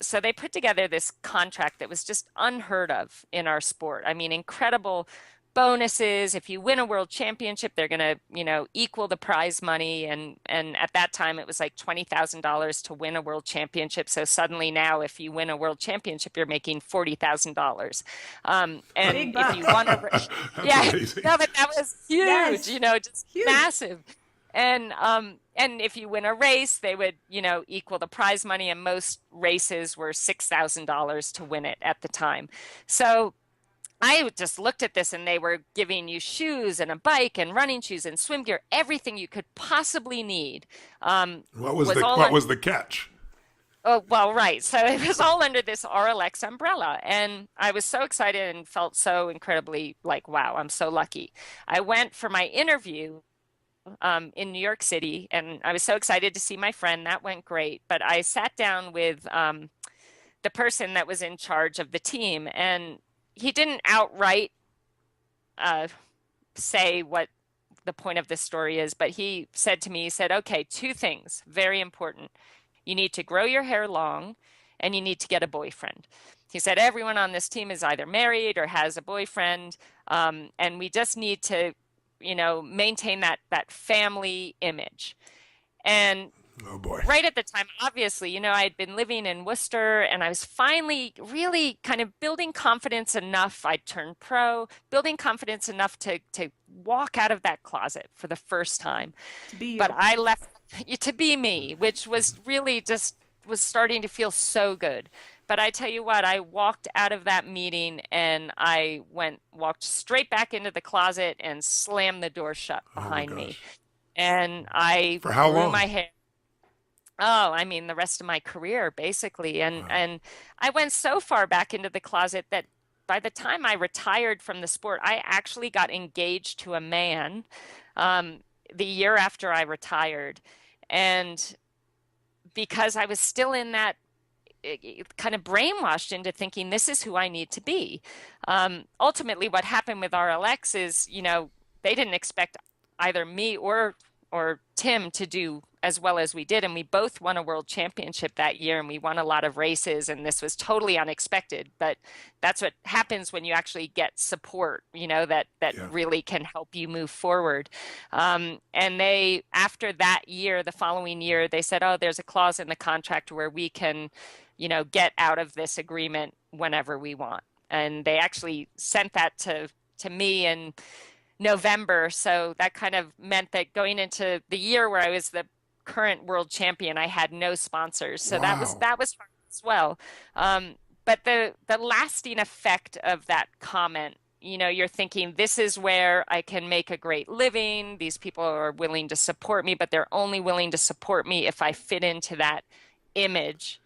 Speaker 3: So they put together this contract that was just unheard of in our sport. I mean, incredible bonuses. If you win a world championship, they're going to, equal the prize money. And at that time, it was like $20,000 to win a world championship. So suddenly now, if you win a world championship, you're making $40,000. And if you won yeah, no, but that was huge,
Speaker 2: Yes.
Speaker 3: Just
Speaker 2: Huge.
Speaker 3: massive. And if you win a race, they would, equal the prize money. And most races were $6,000 to win it at the time. So I just looked at this, and they were giving you shoes and a bike and running shoes and swim gear, everything you could possibly need.
Speaker 1: What was the catch?
Speaker 3: Oh, well, right. So it was all under this RLX umbrella. And I was so excited and felt so incredibly like, wow, I'm so lucky. I went for my interview in New York City, and I was so excited to see my friend. That went great. But I sat down with the person that was in charge of the team, and he didn't outright say what the point of this story is, but he said to me, he said, okay, two things, very important. You need to grow your hair long, and you need to get a boyfriend. He said, everyone on this team is either married or has a boyfriend, and we just need to, maintain that family image. And
Speaker 1: oh boy.
Speaker 3: Right at the time, obviously, I had been living in Worcester, and I was finally really kind of building confidence enough. I turned pro, building confidence enough to walk out of that closet for the first time. But I left to be me, which was really was starting to feel so good. But I tell you what, I walked out of that meeting, and I walked straight back into the closet and slammed the door shut behind me. And I
Speaker 1: For how long?
Speaker 3: my hair. Oh, I mean, the rest of my career, basically. And I went so far back into the closet that by the time I retired from the sport, I actually got engaged to a man the year after I retired. And because I was still in that kind of brainwashed into thinking this is who I need to be. Ultimately, what happened with RLX is, they didn't expect either me or Tim to do as well as we did. And we both won a world championship that year, and we won a lot of races, and this was totally unexpected. But that's what happens when you actually get support, that really can help you move forward. And they, after that year, the following year, they said, oh, there's a clause in the contract where we can, get out of this agreement whenever we want. And they actually sent that to me in November. So that kind of meant that going into the year where I was the current world champion, I had no sponsors. So
Speaker 1: Wow.
Speaker 3: that was fun as well. But the lasting effect of that comment, you're thinking, this is where I can make a great living. These people are willing to support me, but they're only willing to support me if I fit into that image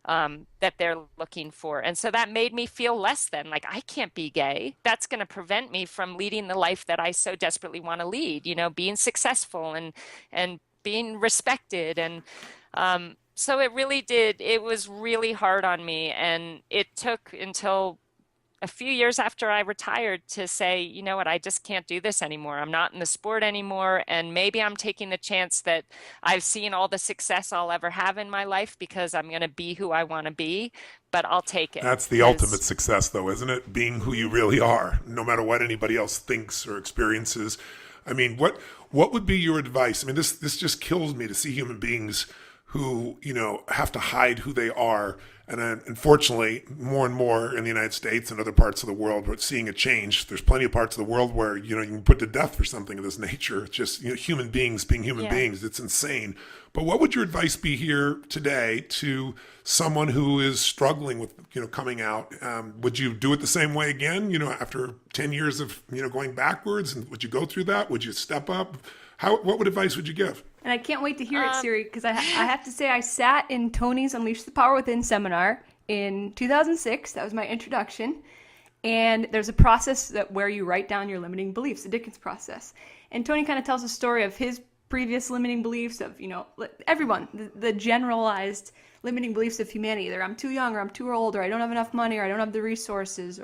Speaker 3: that they're looking for. And so that made me feel less than, like, I can't be gay. That's going to prevent me from leading the life that I so desperately want to lead, being successful and being respected. And so it was really hard on me. And it took until a few years after I retired to say, you know what, I just can't do this anymore. I'm not in the sport anymore. And maybe I'm taking the chance that I've seen all the success I'll ever have in my life because I'm going to be who I want to be, but I'll take it.
Speaker 1: That's the ultimate success, though, isn't it? Being who you really are, no matter what anybody else thinks or experiences. I mean, what would be your advice? I mean, this just kills me to see human beings who, have to hide who they are. And unfortunately, more and more in the United States and other parts of the world, we're seeing a change. There's plenty of parts of the world where, you can put to death for something of this nature. It's just, human beings being human
Speaker 2: Yeah.
Speaker 1: beings. It's insane. But what would your advice be here today to someone who is struggling with, coming out? Would you do it the same way again, after 10 years of, going backwards? And would you go through that? Would you step up? What advice would you give?
Speaker 2: And I can't wait to hear it, Siri, because I have to say I sat in Tony's Unleash the Power Within seminar in 2006. That was my introduction. And there's a process where you write down your limiting beliefs, the Dickens process. And Tony kind of tells a story of his previous limiting beliefs of, everyone, the generalized limiting beliefs of humanity. Either I'm too young or I'm too old or I don't have enough money or I don't have the resources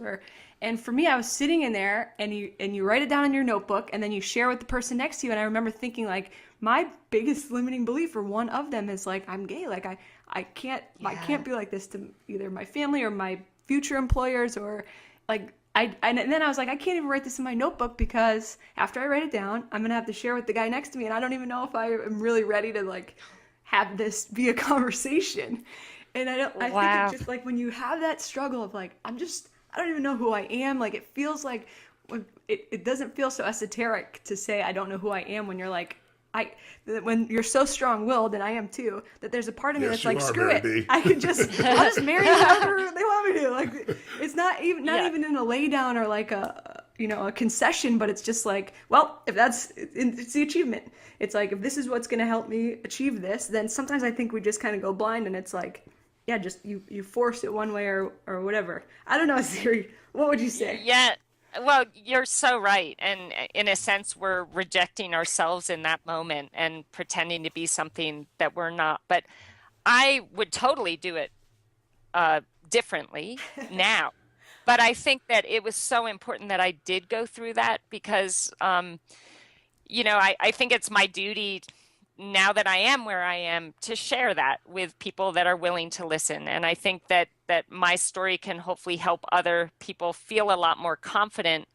Speaker 2: and for me, I was sitting in there and you write it down in your notebook and then you share with the person next to you. And I remember thinking like, my biggest limiting belief or one of them is like, I'm gay. Like I can't be like this to either my family or my future employers or like, and then I was like, I can't even write this in my notebook because after I write it down, I'm going to have to share with the guy next to me. And I don't even know if I am really ready to like have this be a conversation. And I think it's just like when you have that struggle of like, I don't even know who I am. Like it feels like it doesn't feel so esoteric to say I don't know who I am when you're like, when you're so strong-willed, and I am too, that there's a part of me that's like, screw it. I'll just marry whoever they want me to. Like, it's not even in a lay down or like a concession, but it's just like, well, if it's the achievement. It's like, if this is what's going to help me achieve this, then sometimes I think we just kind of go blind and it's like, yeah, just you force it one way or whatever. I don't know, Siri. What would you say?
Speaker 3: Yeah. Well, you're so right. And in a sense, we're rejecting ourselves in that moment and pretending to be something that we're not. But I would totally do it differently now. But I think that it was so important that I did go through that because, I think it's my duty now that I am where I am to share that with people that are willing to listen. And I think that my story can hopefully help other people feel a lot more confident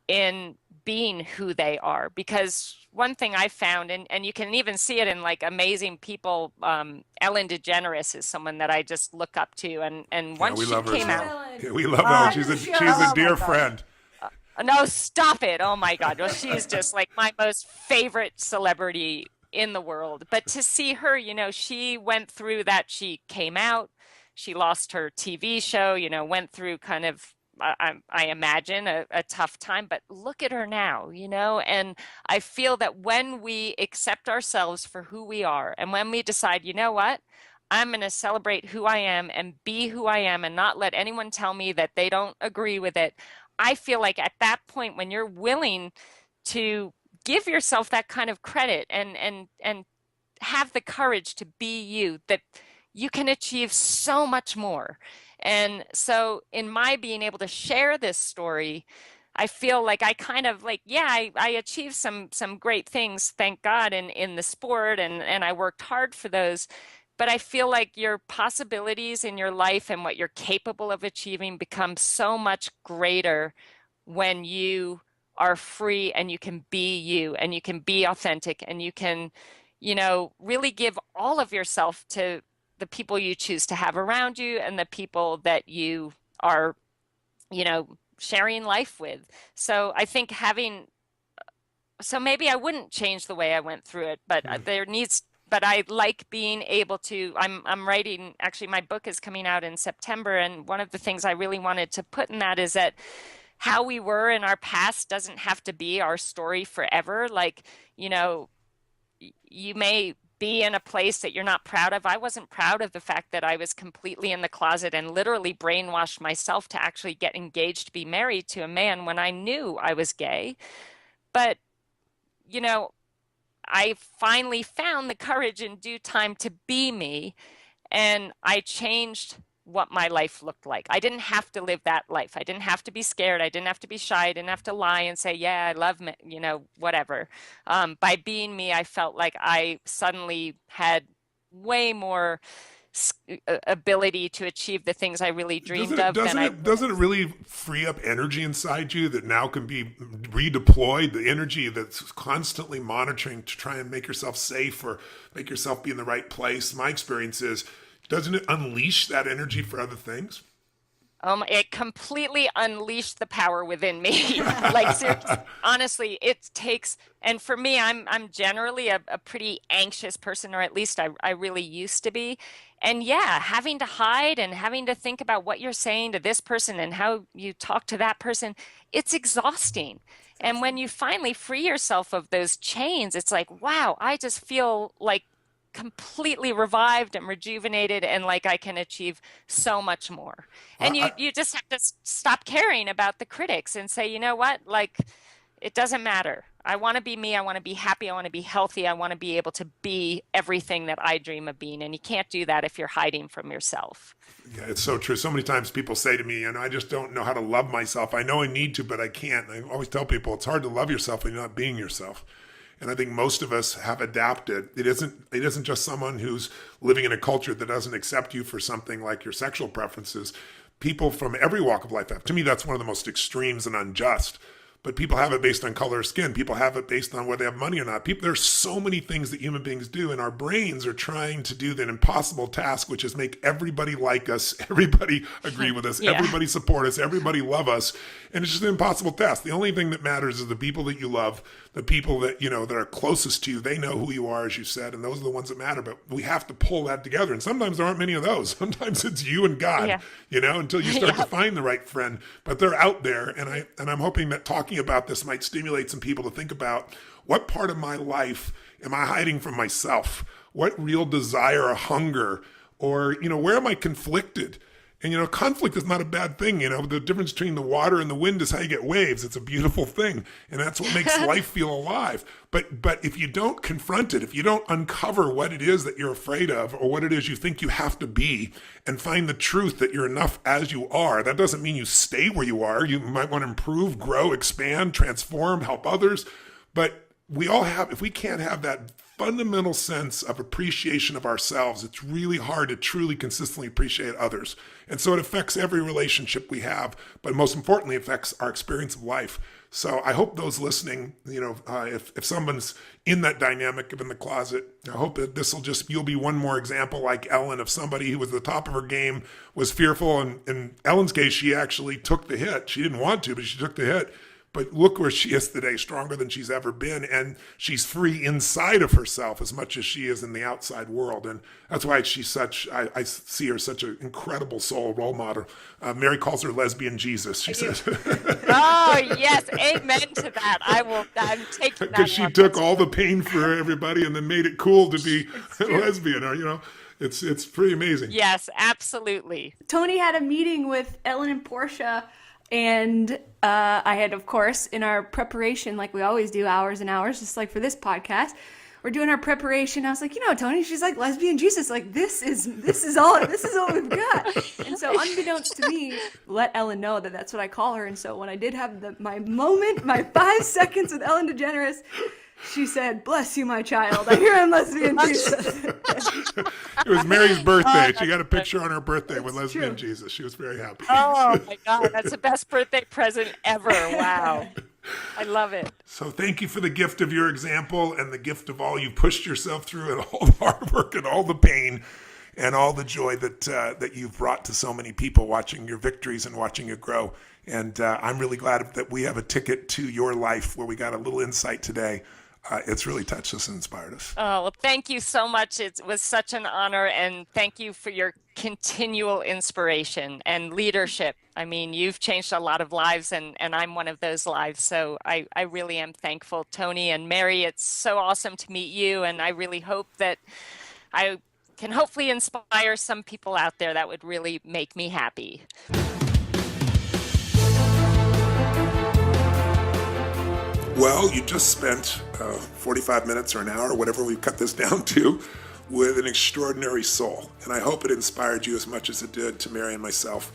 Speaker 3: in being who they are. Because one thing I found, and you can even see it in like amazing people, Ellen DeGeneres is someone that I just look up to. And once
Speaker 1: we
Speaker 3: she
Speaker 1: love her
Speaker 3: came
Speaker 1: too.
Speaker 3: out,
Speaker 1: Yeah, we love Ellen. She's a dear friend.
Speaker 3: no, stop it. Oh my God. Well, she's just like my most favorite celebrity in the world. But to see her, she went through that. She came out, she lost her TV show, went through kind of, I imagine, a tough time. But look at her now, and I feel that when we accept ourselves for who we are, and when we decide, you know what, I'm going to celebrate who I am and be who I am and not let anyone tell me that they don't agree with it. I feel like at that point, when you're willing to give yourself that kind of credit and have the courage to be you, that you can achieve so much more. And so in my being able to share this story, I feel like I kind of like, yeah, I achieved some great things, thank God, in the sport, and I worked hard for those. But I feel like your possibilities in your life and what you're capable of achieving become so much greater when you are free and you can be you and you can be authentic and you can, really give all of yourself to the people you choose to have around you and the people that you are, sharing life with. So I think so maybe I wouldn't change the way I went through it, but but I like being able to, I'm writing, actually my book is coming out in September. And one of the things I really wanted to put in that is that how we were in our past doesn't have to be our story forever. Like, you may be in a place that you're not proud of. I wasn't proud of the fact that I was completely in the closet and literally brainwashed myself to actually get engaged to be married to a man when I knew I was gay. But, I finally found the courage in due time to be me, and I changed what my life looked like. I didn't have to live that life. I didn't have to be scared. I didn't have to be shy. I didn't have to lie and say, yeah, I love me, whatever. By being me, I felt like I suddenly had way more ability to achieve the things I really dreamed of,
Speaker 1: Doesn't it really free up energy inside you that now can be redeployed? The energy that's constantly monitoring to try and make yourself safe or make yourself be in the right place. My experience is, doesn't it unleash that energy for other things?
Speaker 3: It completely unleashed the power within me. Like seriously, honestly, it takes, and for me, I'm generally a pretty anxious person, or at least I really used to be. And yeah, having to hide and having to think about what you're saying to this person and how you talk to that person, it's exhausting. And when you finally free yourself of those chains, it's like, wow, I just feel like completely revived and rejuvenated, and like I can achieve so much more. And you just have to stop caring about the critics and say, you know what, like, it doesn't matter. I want to be me. I want to be happy. I want to be healthy. I want to be able to be everything that I dream of being. And you can't do that if you're hiding from yourself.
Speaker 1: Yeah, it's so true. So many times people say to me, I just don't know how to love myself. I know I need to, but I can't. I always tell people it's hard to love yourself when you're not being yourself. And I think most of us have adapted. It isn't just someone who's living in a culture that doesn't accept you for something like your sexual preferences. People from every walk of life have. To me, that's one of the most extremes and unjust. But people have it based on color of skin. People have it based on whether they have money or not. There's so many things that human beings do, and our brains are trying to do that impossible task, which is make everybody like us, everybody agree with us, everybody support us, everybody love us. And it's just an impossible task. The only thing that matters is the people that you love, the people that, that are closest to you. They know who you are, as you said, and those are the ones that matter. But we have to pull that together. And sometimes there aren't many of those. Sometimes it's you and God, until you start to find the right friend. But they're out there. And I'm hoping that talking about this might stimulate some people to think about, what part of my life am I hiding from myself? What real desire or hunger, or, where am I conflicted? And, conflict is not a bad thing. The difference between the water and the wind is how you get waves. It's a beautiful thing. And that's what makes life feel alive. But if you don't confront it, if you don't uncover what it is that you're afraid of, or what it is you think you have to be, and find the truth that you're enough as you are, that doesn't mean you stay where you are. You might want to improve, grow, expand, transform, help others. But we all have, if we can't have that fundamental sense of appreciation of ourselves, it's really hard to truly consistently appreciate others. And so it affects every relationship we have, but most importantly, it affects our experience of life. So I hope those listening, if someone's in that dynamic of in the closet, I hope that you'll be one more example like Ellen, of somebody who was at the top of her game, was fearful. And in Ellen's case, she actually took the hit. She didn't want to, but she took the hit. But look where she is today, stronger than she's ever been. And she's free inside of herself as much as she is in the outside world. And that's why she's I see her such an incredible soul role model. Mary calls her lesbian Jesus, she says.
Speaker 3: Oh, yes. Amen to that. I'm taking that.
Speaker 1: Because she took all the pain for everybody and then made it cool to be a lesbian, or, it's pretty amazing.
Speaker 3: Yes, absolutely.
Speaker 2: Tony had a meeting with Ellen and Portia. And I had, of course, in our preparation, like we always do, hours and hours, just like for this podcast, we're doing our preparation. I was like, Tony, she's like lesbian Jesus. Like this is all we've got. And so, unbeknownst to me, let Ellen know that that's what I call her. And so, when I did have my moment, my 5 seconds with Ellen DeGeneres, she said, "Bless you, my child. I hear I'm lesbian Jesus."
Speaker 1: It was Mary's birthday. She got a picture on her birthday with lesbian Jesus. She was very happy.
Speaker 3: Oh my God, that's the best birthday present ever. Wow. I love it.
Speaker 1: So thank you for the gift of your example and the gift of all you pushed yourself through, and all the hard work and all the pain and all the joy that you've brought to so many people watching your victories and watching you grow. And I'm really glad that we have a ticket to your life where we got a little insight today. It's really touched us and inspired us.
Speaker 3: Oh, well, thank you so much. It was such an honor, and thank you for your continual inspiration and leadership. I mean, you've changed a lot of lives, and I'm one of those lives. So I really am thankful. Tony and Mary, it's so awesome to meet you, and I really hope that I can hopefully inspire some people out there. That would really make me happy.
Speaker 1: Well, you just spent 45 minutes or an hour, whatever we cut this down to, with an extraordinary soul. And I hope it inspired you as much as it did to Mary and myself.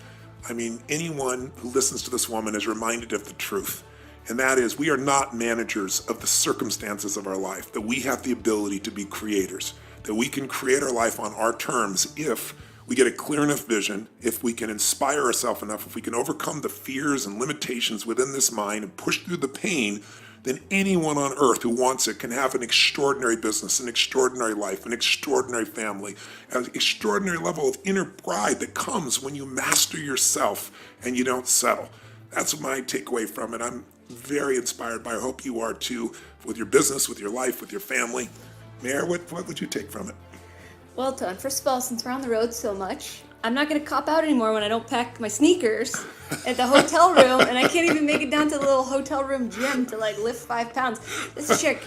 Speaker 1: I mean, anyone who listens to this woman is reminded of the truth. And that is, we are not managers of the circumstances of our life, that we have the ability to be creators, that we can create our life on our terms if we get a clear enough vision, if we can inspire ourselves enough, if we can overcome the fears and limitations within this mind and push through the pain, then anyone on earth who wants it can have an extraordinary business, an extraordinary life, an extraordinary family, an extraordinary level of inner pride that comes when you master yourself and you don't settle. That's my takeaway from it. I'm very inspired by it. I hope you are too, with your business, with your life, with your family. Mayor, what would you take from it?
Speaker 2: Well, Tone, first of all, since we're on the road so much, I'm not going to cop out anymore when I don't pack my sneakers at the hotel room, and I can't even make it down to the little hotel room gym to like lift 5 pounds. This chick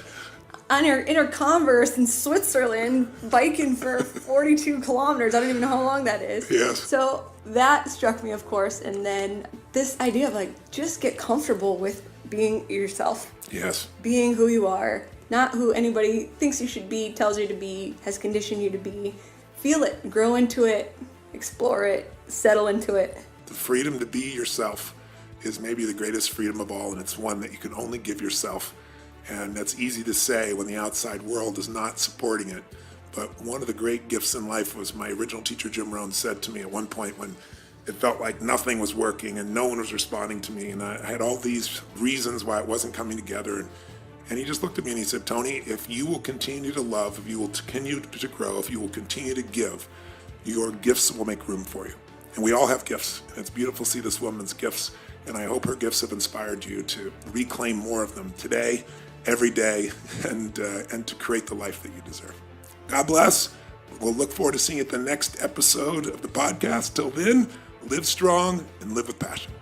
Speaker 2: on her inner Converse in Switzerland biking for 42 kilometers. I don't even know how long that is.
Speaker 1: Yes.
Speaker 2: So that struck me, of course, and then this idea of like just get comfortable with being yourself.
Speaker 1: Yes.
Speaker 2: Being who you are, not who anybody thinks you should be, tells you to be, has conditioned you to be. Feel it, grow into it, explore it, settle into it.
Speaker 1: The freedom to be yourself is maybe the greatest freedom of all, and it's one that you can only give yourself. And that's easy to say when the outside world is not supporting it. But one of the great gifts in life was my original teacher, Jim Rohn, said to me at one point when it felt like nothing was working and no one was responding to me, and I had all these reasons why it wasn't coming together. And he just looked at me and he said, Tony, if you will continue to love, if you will continue to grow, if you will continue to give, your gifts will make room for you. And we all have gifts. And it's beautiful to see this woman's gifts. And I hope her gifts have inspired you to reclaim more of them today, every day, and to create the life that you deserve. God bless. We'll look forward to seeing you at the next episode of the podcast. Till then, live strong and live with passion.